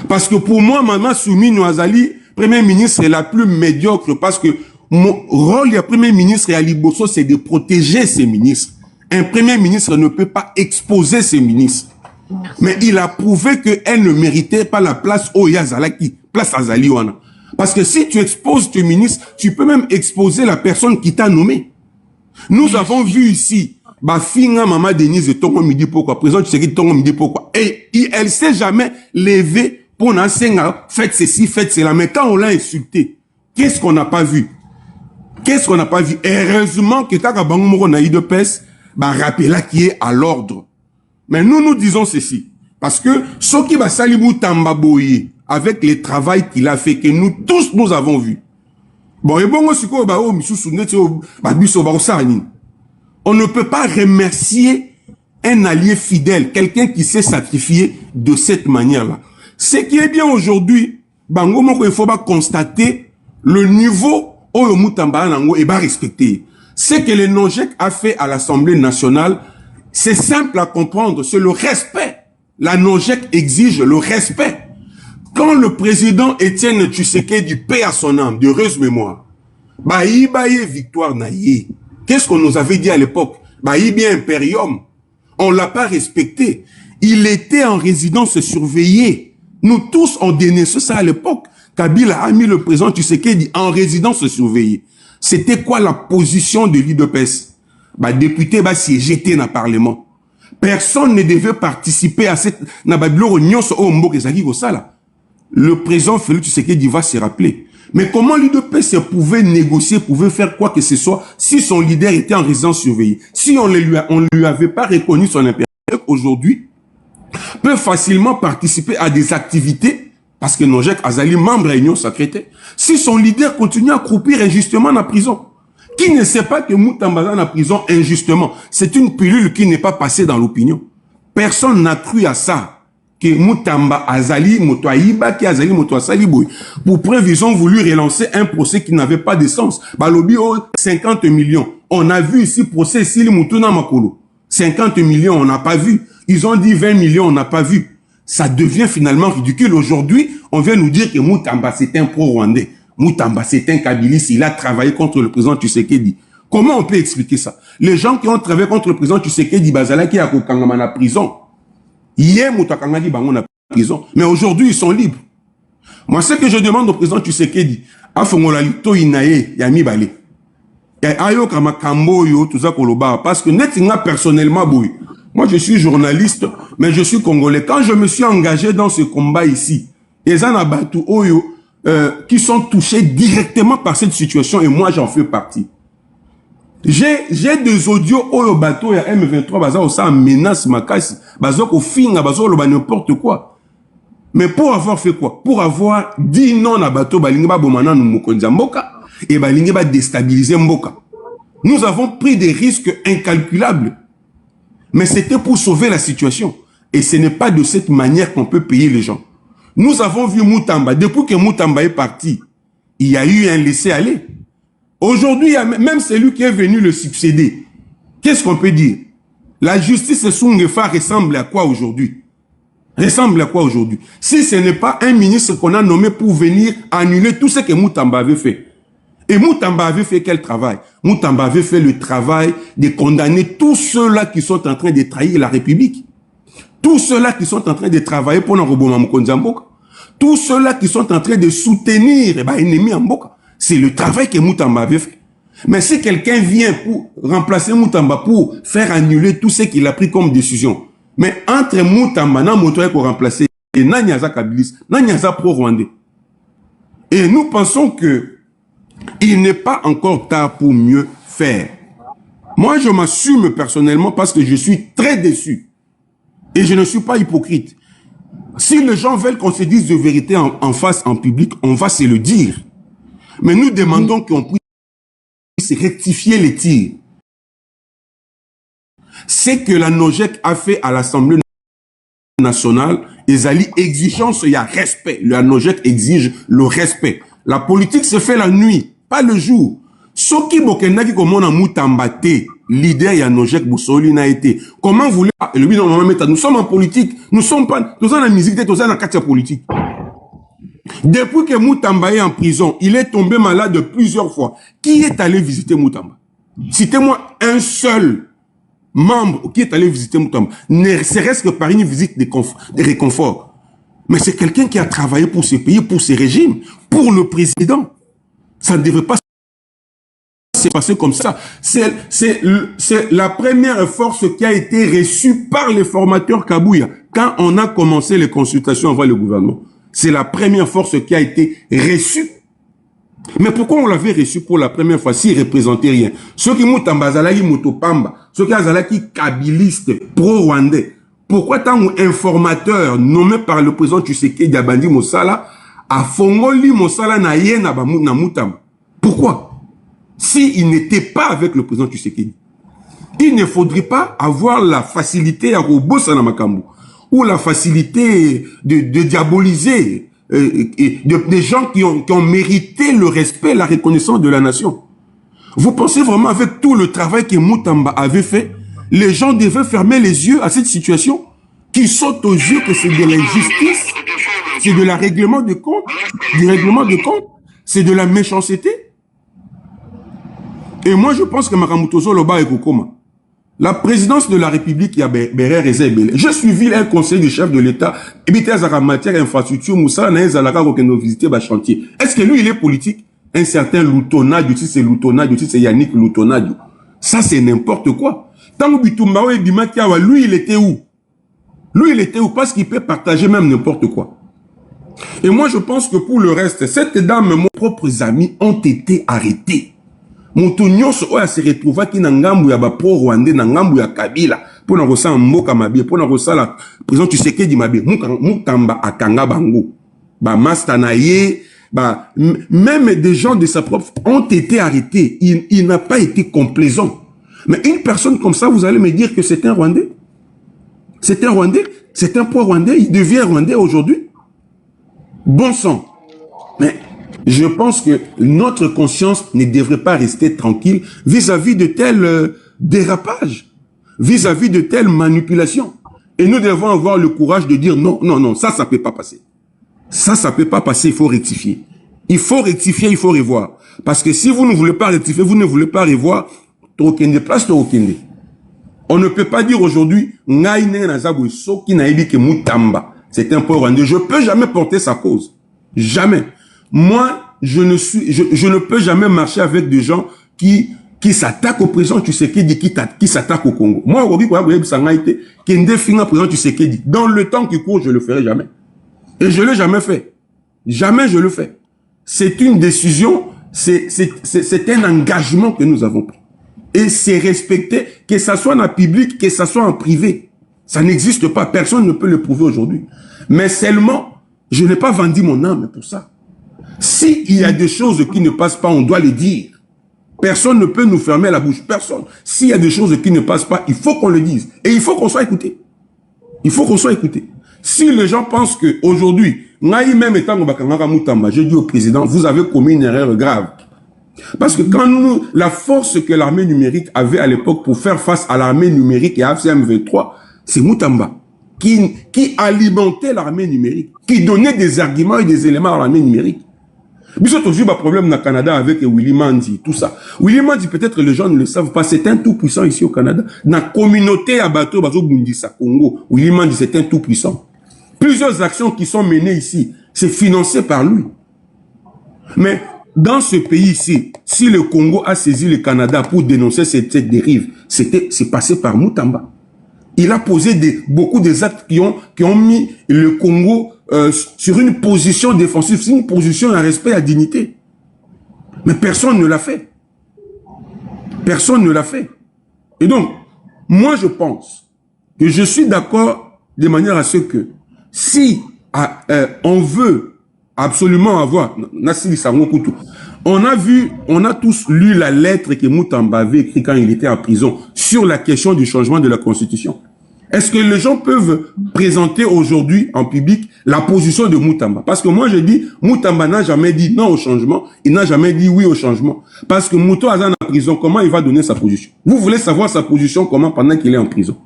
Parce que pour moi, Maman Soumi Noazali, premier ministre est la plus médiocre parce que mon rôle de premier ministre à Liboso, c'est de protéger ses ministres. Un premier ministre ne peut pas exposer ses ministres. Merci. Mais il a prouvé qu'elle ne méritait pas la place au Yazalaki, place Azali Wana. Parce que si tu exposes tes ministres, tu peux même exposer la personne qui t'a nommé. Nous avons vu ici, Finga Maman Denise de Tongo Midi pourquoi, président tu sais qui Tongo Midi pourquoi. Et elle s'est jamais levée pour n'enseigner, faites ceci, faites cela. Mais quand on l'a insulté, qu'est-ce qu'on n'a pas vu? Qu'est-ce qu'on n'a pas vu? Heureusement que Taka Bangomoro Naï de Pes, rappela qui est à l'ordre. Mais nous disons ceci. Parce que ce qui va Salibou Tambaboye, avec le travail qu'il a fait, que nous tous nous avons vu. Bon, et bon, on ne peut pas remercier un allié fidèle, quelqu'un qui s'est sacrifié de cette manière-là. Ce qui est bien aujourd'hui, il faut constater le niveau où le Moutamba est respecté. Ce que le NOJEC a fait à l'Assemblée nationale, c'est simple à comprendre, c'est le respect. La NOJEC exige le respect. Quand le président Étienne Tshisekedi, paix à son âme, d'heureuse mémoire, victoire naïe. Qu'est-ce qu'on nous avait dit à l'époque? Bien impérium. On l'a pas respecté. Il était en résidence surveillée. Nous tous, on dénonçait ça à l'époque. Kabila a mis le président Tshisekedi en résidence surveillée. C'était quoi la position de l'UDPS? Député siéger dans le Parlement. Personne ne devait participer à cette... Le président Félix Tshisekedi va se rappeler. Mais comment l'UDPS pouvait négocier, pouvait faire quoi que ce soit si son leader était en résidence surveillée? Si on ne lui avait pas reconnu son impérial, aujourd'hui, peut facilement participer à des activités parce que Nojek Azali, membre de l'Union secrétaire, si son leader continue à croupir injustement en prison. Qui ne sait pas que Moutamba est en prison injustement? C'est une pilule qui n'est pas passée dans l'opinion. Personne n'a cru à ça. Que Moutamba Azali, Motoaïba, qui Azali, Motoasali Boy. Pour preuve, ils ont voulu relancer un procès qui n'avait pas de sens. Balobi, 50 millions. On a vu ici procès Sili Moutuna Makolo. 50 millions, on n'a pas vu. Ils ont dit 20 millions, on n'a pas vu. Ça devient finalement ridicule. Aujourd'hui, on vient nous dire que Moutamba, c'est un pro-rwandais. Moutamba, c'est un Kabilis. Il a travaillé contre le président Tshisekedi. Comment on peut expliquer ça? Les gens qui ont travaillé contre le président Tshisekedi, Bazala, qui a Kokangama na prison. Hier, Moutakanga dit, on a prison. Mais aujourd'hui, ils sont libres. Moi, ce que je demande au président Tshisekedi, Afongolito Inae, Yami Bale. Ayo Kamakambo, yo, tout ça, Koloba. Parce que netinga personnellement, boy. Moi, je suis journaliste, mais je suis congolais. Quand je me suis engagé dans ce combat ici, les Anabatu Oyo, qui sont touchés directement par cette situation, et moi, j'en fais partie. J'ai des audios au bateau et M23 baza ça menace ma casse bazo ko finga bazo lo n'importe quoi. Mais pour avoir fait quoi? Pour avoir dit non à bateau balingi ba bomana nu mokonza mboka et balingi ba déstabiliser mboka. Nous avons pris des risques incalculables. Mais c'était pour sauver la situation et ce n'est pas de cette manière qu'on peut payer les gens. Nous avons vu Moutamba depuis que Moutamba est parti, il y a eu un laisser-aller. Aujourd'hui, même celui qui est venu le succéder, qu'est-ce qu'on peut dire? La justice Sungefa ressemble à quoi aujourd'hui? Ressemble à quoi aujourd'hui? Si ce n'est pas un ministre qu'on a nommé pour venir annuler tout ce que Moutamba avait fait. Et Moutamba avait fait quel travail? Moutamba avait fait le travail de condamner tous ceux-là qui sont en train de trahir la République. Tous ceux-là qui sont en train de travailler pour Nroboma Mokonza Mboka. Tous ceux-là qui sont en train de soutenir l'ennemi en Mboka. C'est le travail que Moutamba avait fait. Mais si quelqu'un vient pour remplacer Moutamba, pour faire annuler tout ce qu'il a pris comme décision, mais entre Moutamba et Moutoué pour remplacer, Nanyaza Kabilis, Nanyaza pro-rwandais. Et nous pensons que il n'est pas encore tard pour mieux faire. Moi, je m'assume personnellement parce que je suis très déçu. Et je ne suis pas hypocrite. Si les gens veulent qu'on se dise de vérité en face, en public, on va se le dire. Mais nous demandons qu'on puisse rectifier les tirs. C'est que la NOJEC a fait à l'Assemblée nationale, Ezali exigence, il y a respect. La NOJEC exige le respect. La politique se fait la nuit, pas le jour. Soki Bokendaki komona Mutambate, leader ya NOJEC Boussoli n'a été. Comment voulez nous sommes en politique, nous sommes pas, nous sommes en musique, nous sommes en quartier politique. Depuis que Mutamba est en prison, il est tombé malade plusieurs fois. Qui est allé visiter Mutamba? Citez-moi un seul membre qui est allé visiter Mutamba, ne serait-ce que par une visite de réconfort. Mais c'est quelqu'un qui a travaillé pour ce pays, pour ce régime, pour le président. Ça ne devrait pas se passer comme ça. C'est la première force qui a été reçue par les formateurs Kabouya quand on a commencé les consultations envers le gouvernement. C'est la première force qui a été reçue. Mais pourquoi on l'avait reçu pour la première fois s'il ne représentait rien? Ceux qui Mutamba Zalaki Mutopamba, ceux qui Zalaki kabiliste, pro-rwandais, pourquoi tant informateur nommé par le président Tshisekedi Abandi Mosala a fongoli Mosala na yena ba na Mutamba? Pourquoi? S'il n'était pas avec le président Tshisekedi, il ne faudrait pas avoir la facilité à Robosa na Makambu ou la facilité de diaboliser des gens qui ont mérité le respect, la reconnaissance de la nation. Vous pensez vraiment avec tout le travail que Mutamba avait fait, les gens devaient fermer les yeux à cette situation qui saute aux yeux que c'est de l'injustice, c'est de la règlement de compte, du règlement de compte, c'est de la méchanceté. Et moi je pense que Makamutozo Loba et Kokoma, la présidence de la République, il y a Berer Rezebele. J'ai suivi un conseil du chef de l'État, et puis en matière infrastructure, Moussa Naezalaka, qu'on a visité le chantier. Est-ce que lui, il est politique? Un certain Loutonadio, si c'est Loutonadio, si c'est Yannick Loutonadio. Ça, c'est n'importe quoi. Tant que Bitumbawe et Bimakiawa, lui, il était où? Lui, il était où? Parce qu'il peut partager même n'importe quoi. Et moi, je pense que pour le reste, cette dame, mes propres amis, ont été arrêtés. Moutounyos oya se retrouva ki na ngambu ya ba pro-rwandais, na ngambu ya Kabila, pour na rosala mboka mabie, pour na rosala président Tshisekedi mabie, Mutamba akanga bango. Ba Mastanaye, même des gens de sa propre ont été arrêtés. Il n'a pas été complaisant. Mais une personne comme ça, vous allez me dire que c'est un Rwandais? C'est un Rwandais? C'est un pro-rwandais? Il devient Rwandais aujourd'hui? Bon sang. Mais je pense que notre conscience ne devrait pas rester tranquille vis-à-vis de tels dérapages, vis-à-vis de telles manipulations. Et nous devons avoir le courage de dire non, non, non, ça ne peut pas passer. Ça ne peut pas passer, il faut rectifier. Il faut rectifier, il faut revoir. Parce que si vous ne voulez pas rectifier, vous ne voulez pas revoir, on ne peut pas dire aujourd'hui, c'est un pauvre Rwandais. Je ne peux jamais porter sa cause. Jamais. Moi, je ne peux jamais marcher avec des gens qui s'attaquent au président Tshisekedi, qui s'attaquent au Congo. Moi, aujourd'hui, dans le temps qui court, je le ferai jamais. Et je l'ai jamais fait. Jamais je le fais. C'est une décision, c'est un engagement que nous avons pris. Et c'est respecté, que ça soit en public, que ça soit en privé. Ça n'existe pas. Personne ne peut le prouver aujourd'hui. Mais seulement, je n'ai pas vendu mon âme pour ça. S'il y a des choses qui ne passent pas, on doit les dire. Personne ne peut nous fermer la bouche. Personne. S'il y a des choses qui ne passent pas, il faut qu'on le dise. Et il faut qu'on soit écouté. Il faut qu'on soit écouté. Si les gens pensent qu'aujourd'hui, j'ai dit au président, vous avez commis une erreur grave. Parce que quand la force que l'armée numérique avait à l'époque pour faire face à l'armée numérique et à FCM23, c'est Mutamba qui alimentait l'armée numérique, qui donnait des arguments et des éléments à l'armée numérique. Bisous toujours un problème au Canada avec Willy Mandy, tout ça. Willy Mandy, peut-être les gens ne le savent pas, c'est un tout puissant ici au Canada. Dans la communauté à bateau, Congo, Willy Mandy, c'est un tout puissant. Plusieurs actions qui sont menées ici, c'est financé par lui. Mais dans ce pays ici, si le Congo a saisi le Canada pour dénoncer cette dérive, c'est passé par Mutamba. Il a posé beaucoup des actes qui ont mis le Congo sur une position défensive, sur une position à respect, à dignité. Mais personne ne l'a fait. Personne ne l'a fait. Et donc, moi je pense que je suis d'accord de manière à ce que si on veut absolument avoir, on a tous lu la lettre que Moutamba avait écrite quand il était en prison sur la question du changement de la Constitution. Est-ce que les gens peuvent présenter aujourd'hui en public la position de Moutamba? Parce que moi je dis, Moutamba n'a jamais dit non au changement, il n'a jamais dit oui au changement. Parce que Mouto Azan en prison, comment il va donner sa position? Vous voulez savoir sa position comment pendant qu'il est en prison?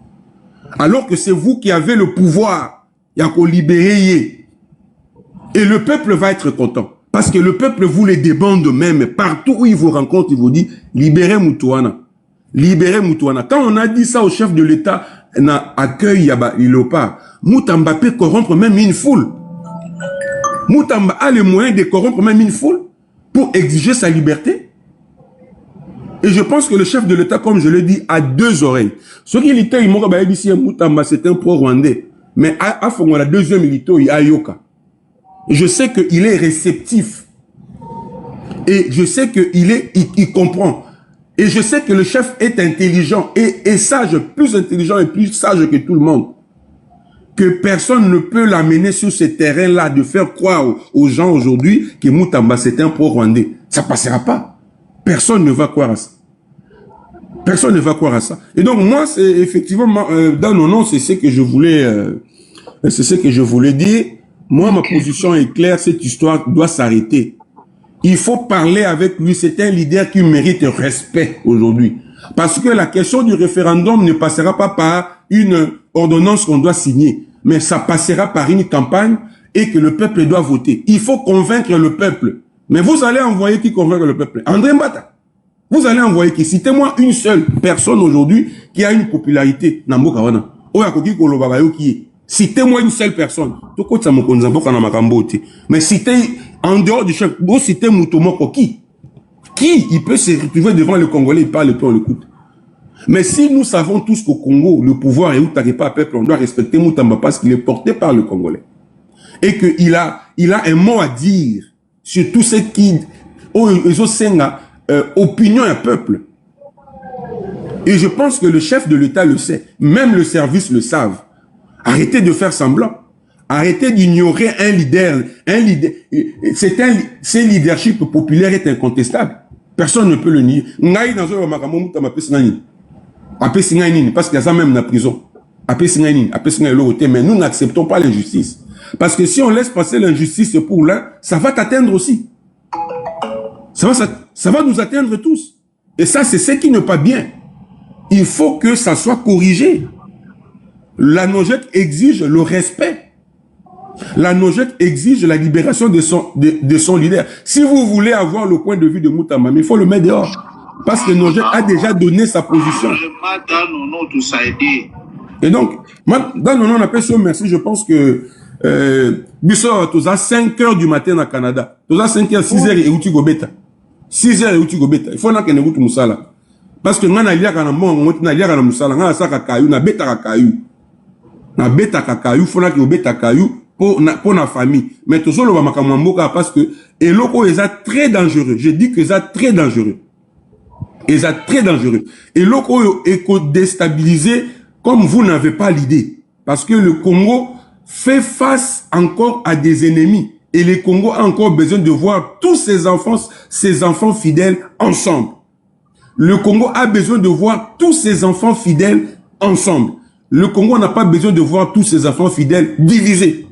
Alors que c'est vous qui avez le pouvoir, il y a qu'au libérer. Et le peuple va être content. Parce que le peuple vous les demande même. Partout où il vous rencontre, il vous dit, libérez Moutouana. Libérez Moutouana. Quand on a dit ça au chef de l'État, na accueil Yaba Ilopar, Moutamba peut corrompre même une foule. Moutamba a les moyens de corrompre même une foule pour exiger sa liberté. Et je pense que le chef de l'État, comme je l'ai dit, a deux oreilles. Ce qui était, il m'a dit ici, Moutamba, c'est un pro-rwandais. Mais à fond, la deuxième milito, il y a Yoka. Je sais qu'il est réceptif. Et je sais qu'il comprend. Et je sais que le chef est intelligent et sage, plus intelligent et plus sage que tout le monde. Que personne ne peut l'amener sur ce terrain-là de faire croire aux gens aujourd'hui que Moutamba c'est un pro-rwandais. Ça passera pas. Personne ne va croire à ça. Personne ne va croire à ça. Et donc moi, c'est effectivement, dans nos noms, c'est ce que je voulais dire. Moi, ma position est claire, cette histoire doit s'arrêter. Il faut parler avec lui. C'est un leader qui mérite respect aujourd'hui. Parce que la question du référendum ne passera pas par une ordonnance qu'on doit signer. Mais ça passera par une campagne et que le peuple doit voter. Il faut convaincre le peuple. Mais vous allez envoyer qui convaincre le peuple? André Mbata. Vous allez envoyer qui? Citez-moi une seule personne aujourd'hui qui a une popularité. Namboka wana. Oyakoki kolobabayo qui est. Citez-moi une seule personne. Mais citez, en dehors du chef, vous citez Moutomoko, qui il peut se retrouver devant le Congolais, il parle et puis on l'écoute. Mais si nous savons tous qu'au Congo, le pouvoir est où t'arrives pas à peuple, on doit respecter Moutamba parce qu'il est porté par le Congolais. Et qu'il a un mot à dire sur tout ce qui, opinion et peuple. Et je pense que le chef de l'État le sait. Même le service le savent. Arrêtez de faire semblant. Arrêtez d'ignorer un leader. Ce leadership populaire est incontestable. Personne ne peut le nier. Parce qu'il y a ça même dans la prison. Mais nous n'acceptons pas l'injustice. Parce que si on laisse passer l'injustice pour l'un, ça va t'atteindre aussi. Ça va nous atteindre tous. Et ça, c'est ce qui n'est pas bien. Il faut que ça soit corrigé. La Nogec exige le respect. La Nogec exige la libération de son leader. Si vous voulez avoir le point de vue de Moutamba, il faut le mettre dehors. Parce que Nogec a déjà donné sa position. Et donc, dans nos noms, on appelle ça merci. Je pense que Bissot, tu as 5 heures du matin au Canada. Tu as 5 heures, 6 heures et où tu gobeta. 6 heures et où tu gobeta. Il faut que tu aies Moussala. Parce que nous avons Moussala, nous avons na beta kakayou fona ki obeta kayou pour la famille mais tout ça le va makamamboka parce que et loko est très dangereux. Je dis que ça très dangereux. Et ça très dangereux. Et loko est déstabilisé comme vous n'avez pas l'idée parce que le Congo fait face encore à des ennemis et le Congo a encore besoin de voir tous ses enfants fidèles ensemble. Le Congo a besoin de voir tous ses enfants fidèles ensemble. Le Congo n'a pas besoin de voir tous ses enfants fidèles divisés.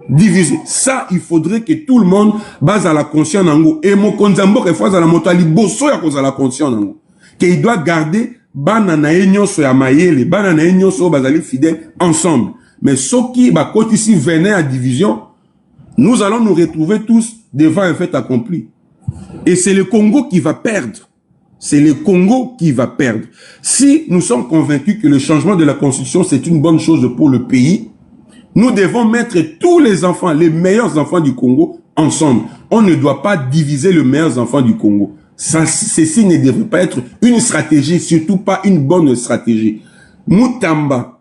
Divisés. Ça, il faudrait que tout le monde base à la conscience nango. Et mon konzambo que fois à la moto ali bosso ya cause à la conscience nango. Qu'il doit garder banana enyo so ya mayele, banana enyo so bazali fidèles ensemble. Mais ceux qui ba côté ici venaient à division, nous allons nous retrouver tous devant un fait accompli. Et c'est le Congo qui va perdre. C'est le Congo qui va perdre. Si nous sommes convaincus que le changement de la Constitution, c'est une bonne chose pour le pays, nous devons mettre tous les enfants, les meilleurs enfants du Congo, ensemble. On ne doit pas diviser les meilleurs enfants du Congo. Ceci ne devrait pas être une stratégie, surtout pas une bonne stratégie. Mutamba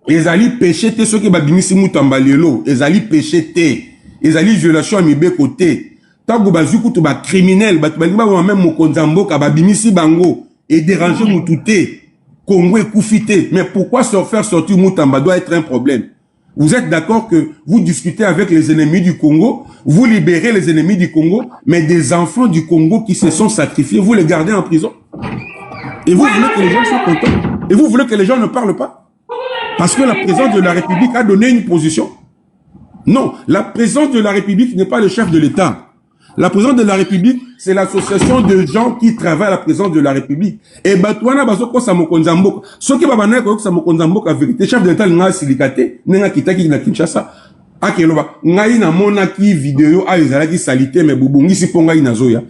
ezali péché te soki babimisi Mutamba lelo ezali péché te ezali violation à mibe côté tango bazuku to ba criminel batu balingi ba même mokonza mboka babimisi bango et déranger mutu te Congo ekufi te mais pourquoi se faire sortir Mutamba doit être un problème. Vous êtes d'accord que vous discutez avec les ennemis du Congo, vous libérez les ennemis du Congo, mais des enfants du Congo qui se sont sacrifiés, vous les gardez en prison. Et vous voulez que les gens soient contents. Et vous voulez que les gens ne parlent pas. Parce que la présidence de la République a donné une position. Non, la présidence de la République n'est pas le chef de l'État. La présidence de la République, c'est l'association de gens qui travaillent à la présidence de la République. Et Batouana Bazoko Samokonzamboka. Ce qui va banner que Samokonzamboka, vérité, chef de l'État, n'a silikate, n'a kitaki na Kinshasa. Akeloba, n'a na monaki vidéo, a ezalaki salité, mais boubongi si ponga inazoya.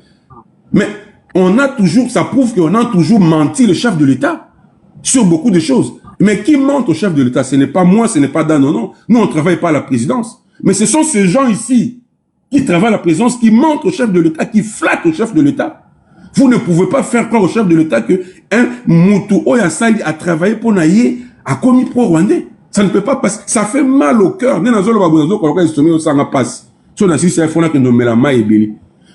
Mais on a toujours, ça prouve qu'on a toujours menti le chef de l'État sur beaucoup de choses. Mais qui ment au chef de l'État? Ce n'est pas moi, ce n'est pas Dan, non. Nous, on ne travaille pas à la présidence. Mais ce sont ces gens ici qui travaillent à la présidence, qui mentent au chef de l'État, qui flattent au chef de l'État. Vous ne pouvez pas faire croire au chef de l'État que un Moutou Oyasali a travaillé pour Naïe, a commis pro-rwandais. Ça ne peut pas passer. Ça fait mal au cœur.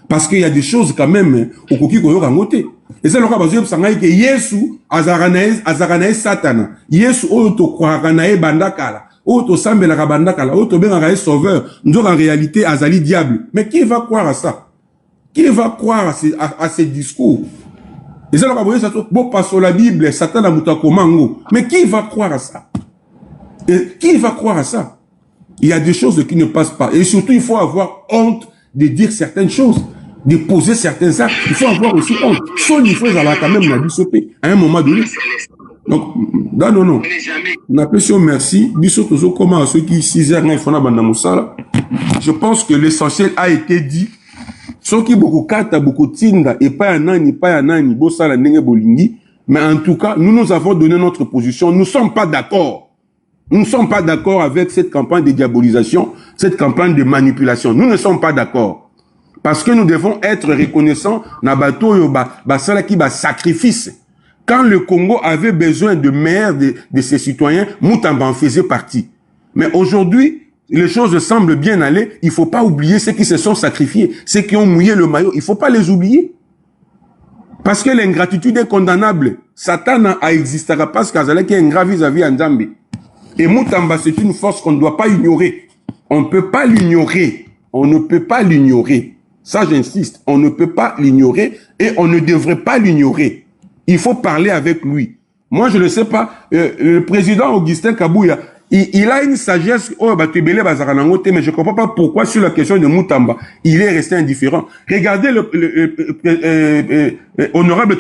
Parce qu'il y a des choses quand même au Koki Koyoka Moté. Et c'est le cas que Yesu Azaranae Satana. Yesu Oto Kwaranae Bandakala. Oto Sambela Bandakala. Oto Benarae Sauveur. Nous en réalité Azali Diable. Mais qui va croire à ça? Qui va croire à ces discours? Et c'est le cas que bon passe la Bible, Satan a Moutako Mango. Mais qui va croire à ça? Et qui va croire à ça? Il y a des choses qui ne passent pas. Et surtout, il faut avoir honte de dire certaines choses, de poser certains actes. Il faut avoir aussi honte. Son niveau, ça va quand même la dissoper à un moment donné. Donc, non. On appelle ça merci. Comment à ceux qui 6 heures, ils font la bande moussala. Je pense que l'essentiel a été dit. Ceux qui beaucoup kata, beaucoup tinda, et pas un an, pas un an, ni bossala, nenge bolingi. Mais en tout cas, nous avons donné notre position. Nous ne sommes pas d'accord. Nous ne sommes pas d'accord avec cette campagne de diabolisation, cette campagne de manipulation. Nous ne sommes pas d'accord. Parce que nous devons être reconnaissants dans le sacrifice. Quand le Congo avait besoin de meilleurs de ses citoyens, Moutamba en faisait partie. Mais aujourd'hui, les choses semblent bien aller. Il ne faut pas oublier ceux qui se sont sacrifiés, ceux qui ont mouillé le maillot. Il ne faut pas les oublier. Parce que l'ingratitude est condamnable. Satan a existé parce qu'il y a un grave vis-à-vis en Zambie. Et Moutamba, c'est une force qu'on ne doit pas ignorer. On ne peut pas l'ignorer. On ne peut pas l'ignorer. Ça, j'insiste. On ne peut pas l'ignorer et on ne devrait pas l'ignorer. Il faut parler avec lui. Moi, je ne sais pas. Le président Augustin Kabouya, il a une sagesse. Oh, mais je ne comprends pas pourquoi sur la question de Moutamba, il est resté indifférent. Regardez honorable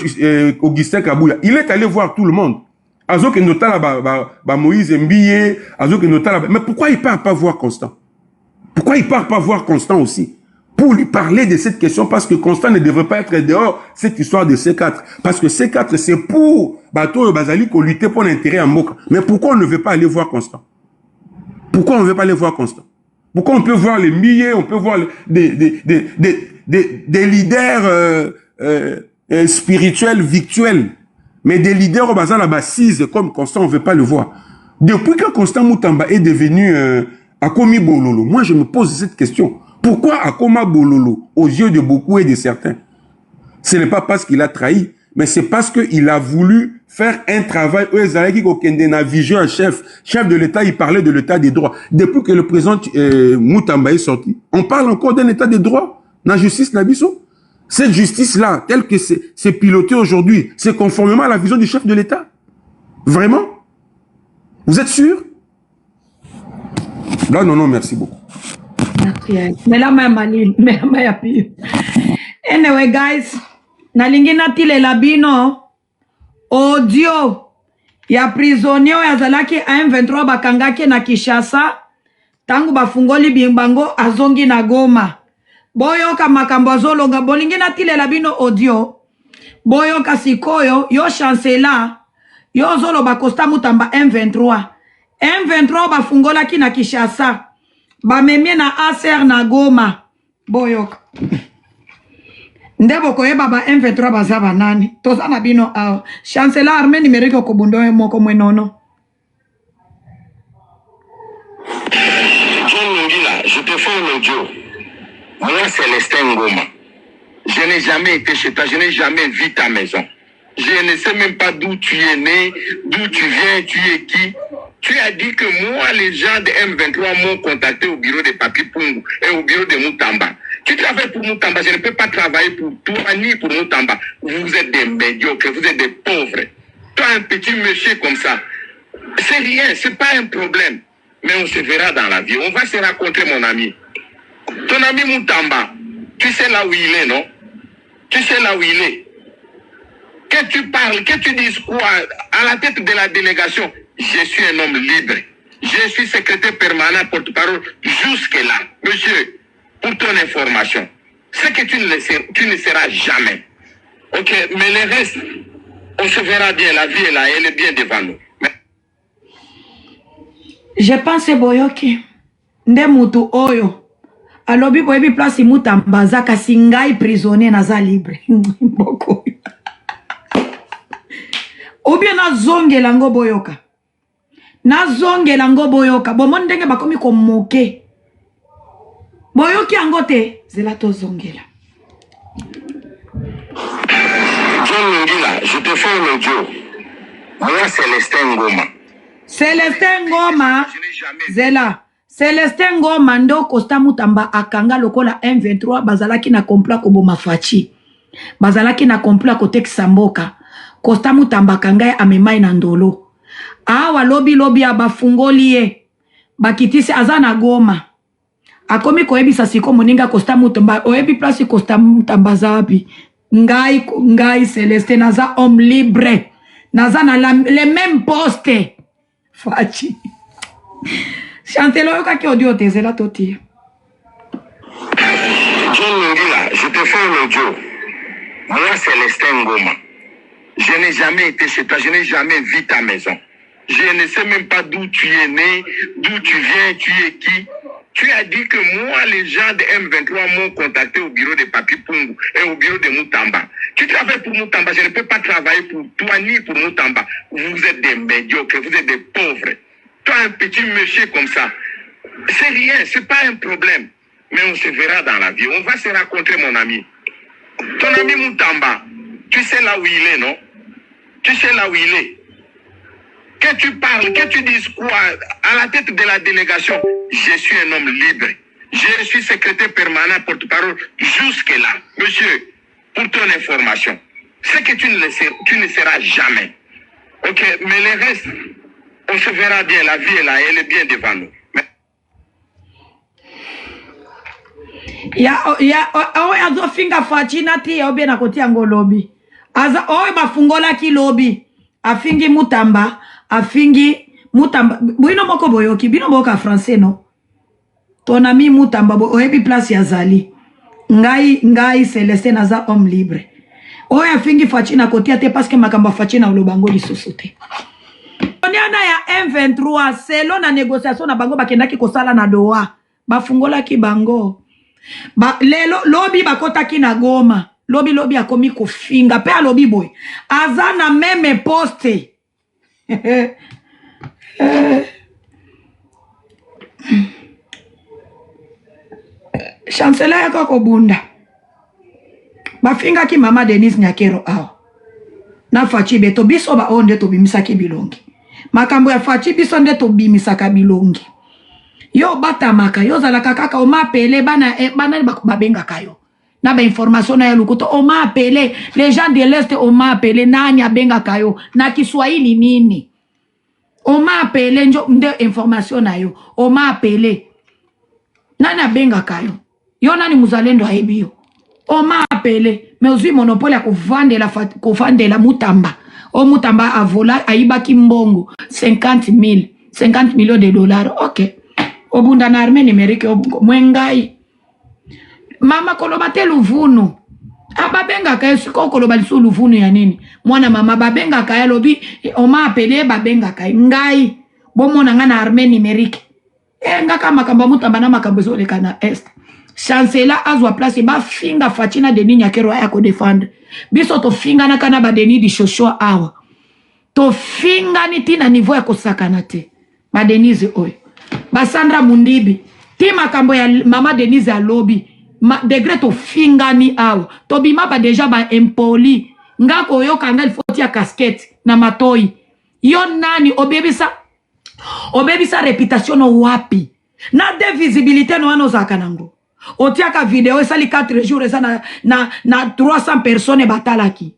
Augustin Kabouya. Il est allé voir tout le monde. Azoke notala Moïse Mbiye, Azoke notala. Mais pourquoi il part pas voir Constant? Pourquoi il part pas voir Constant aussi? Pour lui parler de cette question, parce que Constant ne devrait pas être dehors cette histoire de C4. Parce que C4, c'est pour Bato et Bazali qu'on lutter pour l'intérêt en Moka. Mais pourquoi on ne veut pas aller voir Constant? Pourquoi on ne veut pas aller voir Constant? Pourquoi on peut voir les Mbiye, on peut voir des leaders spirituels, victuels? Mais des leaders au bazar la bassise comme Constant, on ne veut pas le voir. Depuis que Constant Moutamba est devenu Akomi Bololo, moi je me pose cette question. Pourquoi Akoma Bololo aux yeux de beaucoup et de certains? Ce n'est pas parce qu'il a trahi, mais c'est parce qu'il a voulu faire un travail. Vision chef de l'État, il parlait de l'État des droits. Depuis que le président Moutamba est sorti, on parle encore d'un État des droits dans la justice Nabiso. Cette justice-là, telle que c'est piloté aujourd'hui, c'est conformément à la vision du chef de l'État? Vraiment? Vous êtes sûr? Là, non, merci beaucoup. Merci. Mais là, même anyway, guys, nalingi natile labino audio ya prisonnier ya zalaki M23 bakangaki na Kinshasa tangu bafungoli bimbango azongi na Goma. Boyoka makambo azolonga bolingi natilela bino audio boyoka sikoyo yo chancela yo zoloba Constant Moutamba M23 bafungolaki na Kinshasa bamemie na ASR na Goma boyoka Ndebo koyeba ba M23 baza banani. Toza na bino awa. Chancellor armée numérique kobundo moko mwenono. John Lungila, je te fais un audio. Moi, Célestin Ngoma. Je n'ai jamais été chez toi, je n'ai jamais vu ta maison. Je ne sais même pas d'où tu es né, d'où tu viens, tu es qui. Tu as dit que moi, les gens de M23 m'ont contacté au bureau de Papi Pungu et au bureau de Moutamba. Tu travailles pour Moutamba, je ne peux pas travailler pour toi ni pour Moutamba. Vous êtes des médiocres, vous êtes des pauvres. Toi, un petit monsieur comme ça, c'est rien, c'est pas un problème. Mais on se verra dans la vie. On va se rencontrer, mon ami. Ton ami Moutamba, tu sais là où il est, non? Tu sais là où il est. Que tu parles, que tu dises quoi à la tête de la délégation? Je suis un homme libre. Je suis secrétaire permanent, porte-parole jusque-là. Monsieur, pour ton information, ce que tu ne seras jamais. Ok, mais le reste, on se verra bien. La vie est là, elle est bien devant nous. Mais... Je pense boyoki. Nde mutu oyo. Alobi boyebi place Moutamba zaka singai prisonnier naza libre. Mboko. Ou bien na zonge lango boyoka. Na zonge lango boyoka. Bomon ndenge bakomi ko moke. Boyoki angote. Zela to zongela. John Lungila, je te fais un audio. Moi, Célestin Ngoma. Célestin Ngoma. Zela. Célestin Ngoma ndo Costa Moutamba akanga lokola M23 bazalaki na complot ko boma fachi. Bazalaki na complot ko tekisa mboka. Costa Moutamba kanga amemai na ndolo. Awa lobi abafungoli ye. Bakitisi azana Goma. Akomi koyebisa siko moninga Costa Moutamba. Oyebi place Costa Moutamba zabi. Ngai Célestin naza homme libre. Naza na le même poste. Fachi. Chantez-le au audio te la toti. John Lungila, je te fais un audio. Moi, Célestin Ngoma. Je n'ai jamais été chez toi, je n'ai jamais vu ta maison. Je ne sais même pas d'où tu es né, d'où tu viens, tu es qui. Tu as dit que moi, les gens de M23 m'ont contacté au bureau de Papi Pungu et au bureau de Moutamba. Tu travailles pour Moutamba, je ne peux pas travailler pour toi ni pour Moutamba. Vous êtes des médiocres, vous êtes des pauvres. Toi, un petit monsieur comme ça, c'est rien, c'est pas un problème. Mais on se verra dans la vie. On va se rencontrer, mon ami. Ton ami Moutamba, tu sais là où il est, non? Tu sais là où il est. Que tu parles, que tu dises quoi à la tête de la délégation? Je suis un homme libre. Je suis secrétaire permanent, porte-parole jusque-là. Monsieur, pour ton information, ce que tu ne seras jamais. Ok, mais le reste, on se verra bien. La vie est là, elle est bien devant nous. Azo finga fachina ti ya obe na koti yango lobi. Aza oe bafungola ki lobi. Afingi Moutamba. Afingi Moutamba. Bino moko boyoki. Bino boka français no. Ton ami Moutamba. Oebi place ya zali. Ngai Célestin naza homme libre. Oe afingi fachina koti ate paske makamba fachina ulobango li sosote. Oniana ya M23. Selo na négociation na bango bakendaki kosala na doa. Bafungola ki bango. Lelo lobi bakota ki na Goma. Lobi akomi kofinga. Pe a lobi boy. Azana meme poste. Chancellor yako kobunda. Bafinga ki mama Denise Nyakero aho. Na fachi beto biso ba onde to bimisaki bilongi. Makambo ya fachi biso nde to bimisaka bilongi. Yo batamaka, yo zalaka kaka o mapele bana babenga kayo. Na ba information na ya lukuto o mapele, les gens de l'Est o mapele nani abenga kayo, na Kiswahili nini. O mapele njo nde information na yo, o mapele. Nani abenga kayo. Yo nani muzalendo haibio. O mapele, me uzui monopole ya kuvandela Moutamba. O Moutamba avola aibaki mbongo 50 millions de dollars. OK. Obunda na armée numérique mwengai. Mama koloba te luvunu. Ababenga kaya siko koloba lisu luvunu ya nini. Mwana mama babenga kaya lobi. Oma apele babenga kaya. Ngai. Bomo na nga na armée numérique. Nga kama kamba Moutamba na makambo zoleka na est. chancela azwa place ba finga Fatina Denis Nyakero aya ko défendre biso to finga na kana ba Denis di shosho awa to finga ni tina niveau ya kosakana te ba Denise oyo ba Sandra Mundibi ti makambo ya mama Denise alobi degré to finga ni awa to bima ba deja ba impoli ngako yo kanga il faut ya casquette na matoi yo nani obebisa réputation no wapi na de visibilité no ano zakanango otiaka video esali 4 jours esa na 300 personnes batalaki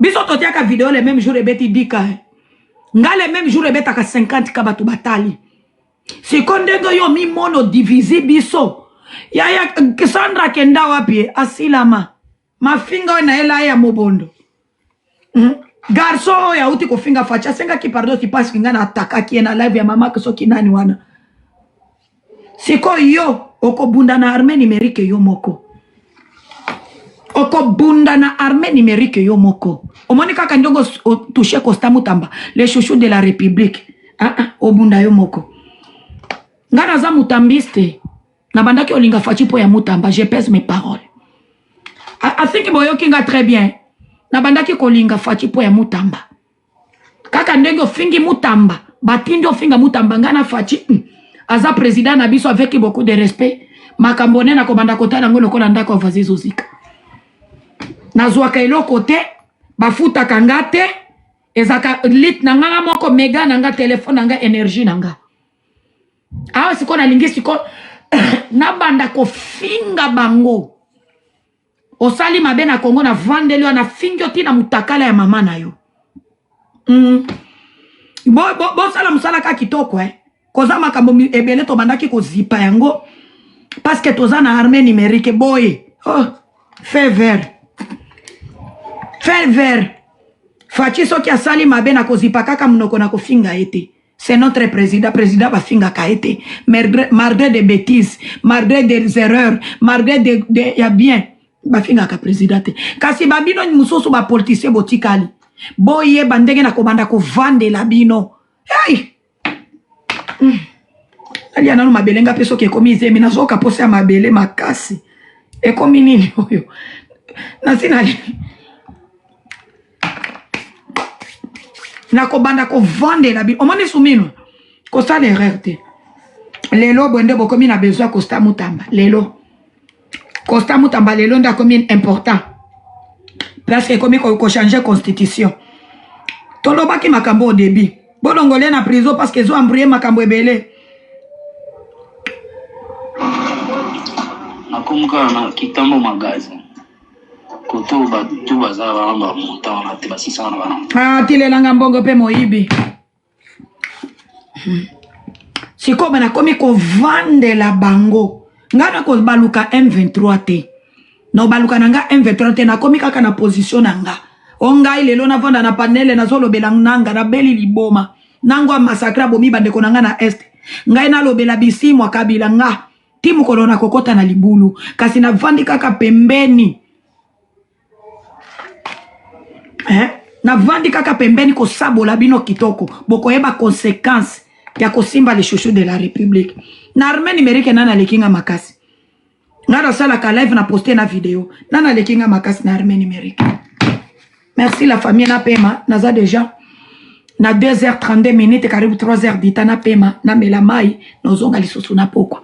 biso totiaka video le même jour ebeti dika nga le même jour ebetaka 50 ka batu batali sikondego yo mi mono divisi biso ya Sandra kenda wapi asilama mafinga na ela ya mobondo garçon ya uti kofinga facha senga ki pardon ki passe kinga na ataka ki na live ya mama keso kinani wana siko yo okobunda na armée numérique yo moko okobunda na armée numérique yo moko omoni kaka ndongo toucher Costa Mutamba les chouchous de la République obunda yo moko ngana za mutambiste na bandaki olinga fachi po ya Mutamba je pèse mes paroles I think boyo kinga très bien na bandaki kolinga fachi po ya Mutamba kaka ndenge ofingi Mutamba batindi ofinga Mutamba ngana fachi aza président na biso avec beaucoup de respect makambone na kobanda kotana ngo lokola ndako vazizo zika nazwaka eloko te bafuta kangate ezaka lit nanga moko mega nanga telefone nanga énergie nanga awa siko na lingi siko na banda kofinga bango osali mabe na Kongo na vandeli na fingyo tina mutakala ya mama na yo bo sala musala ka kitoko koza makambo ebele to bandaki ko zipa yango parce que toza na armée numérique boy fait vert fachi soki asali mabe na ko zipa kaka munoko na ko finga ete c'est notre président ba finga ka ete malgré des bêtises malgré des erreurs malgré des ya bien ba finga ka président te kasi babino musoso ba politicien botikali boye bandenge na ko banda ko vande la bino hey aliana no mabelenga peso ke komi zemi na zoka pose ya mabele makasi e komi nini oyo na sinali na ko banda ko vande la bino omoni sumino ko sala erreur te lelo bonde bokomi na besoin Costa Mutamba lelo Costa Mutamba lelo nda komi important parce que komi ko changer constitution tolobaki makambo au début bolongole na prison parce que zo embrouiller makambo ebele nakumbuka na kitambo magazi koto batu baza bamba montant te basisa na bana tilelanga mbongo pe moyibi siko bana komi ko vandela bango ngana ko baluka M23 te no baluka nanga M23 te na komi kaka na position nanga onga ilelo na vanda na panele na zolo belanga na beli liboma nango masakra bomi bandeko nanga na est ngai na lobela bisimwa kabila nga timu kolona kokota na libulu kasi na vandi kaka pembeni na vandi kaka pembeni ko sabola bino kitoko bokoyeba conséquence ya kosimba les chouchous de la République na armée numérique nana lekinga makasi ngara sala ka live na poster na video nana lekinga makasi na armée numérique. Merci la famille na pema naza déjà na 2h32 minutes karibu 3h ditana pema na melamai nozonga lisusu na pokwa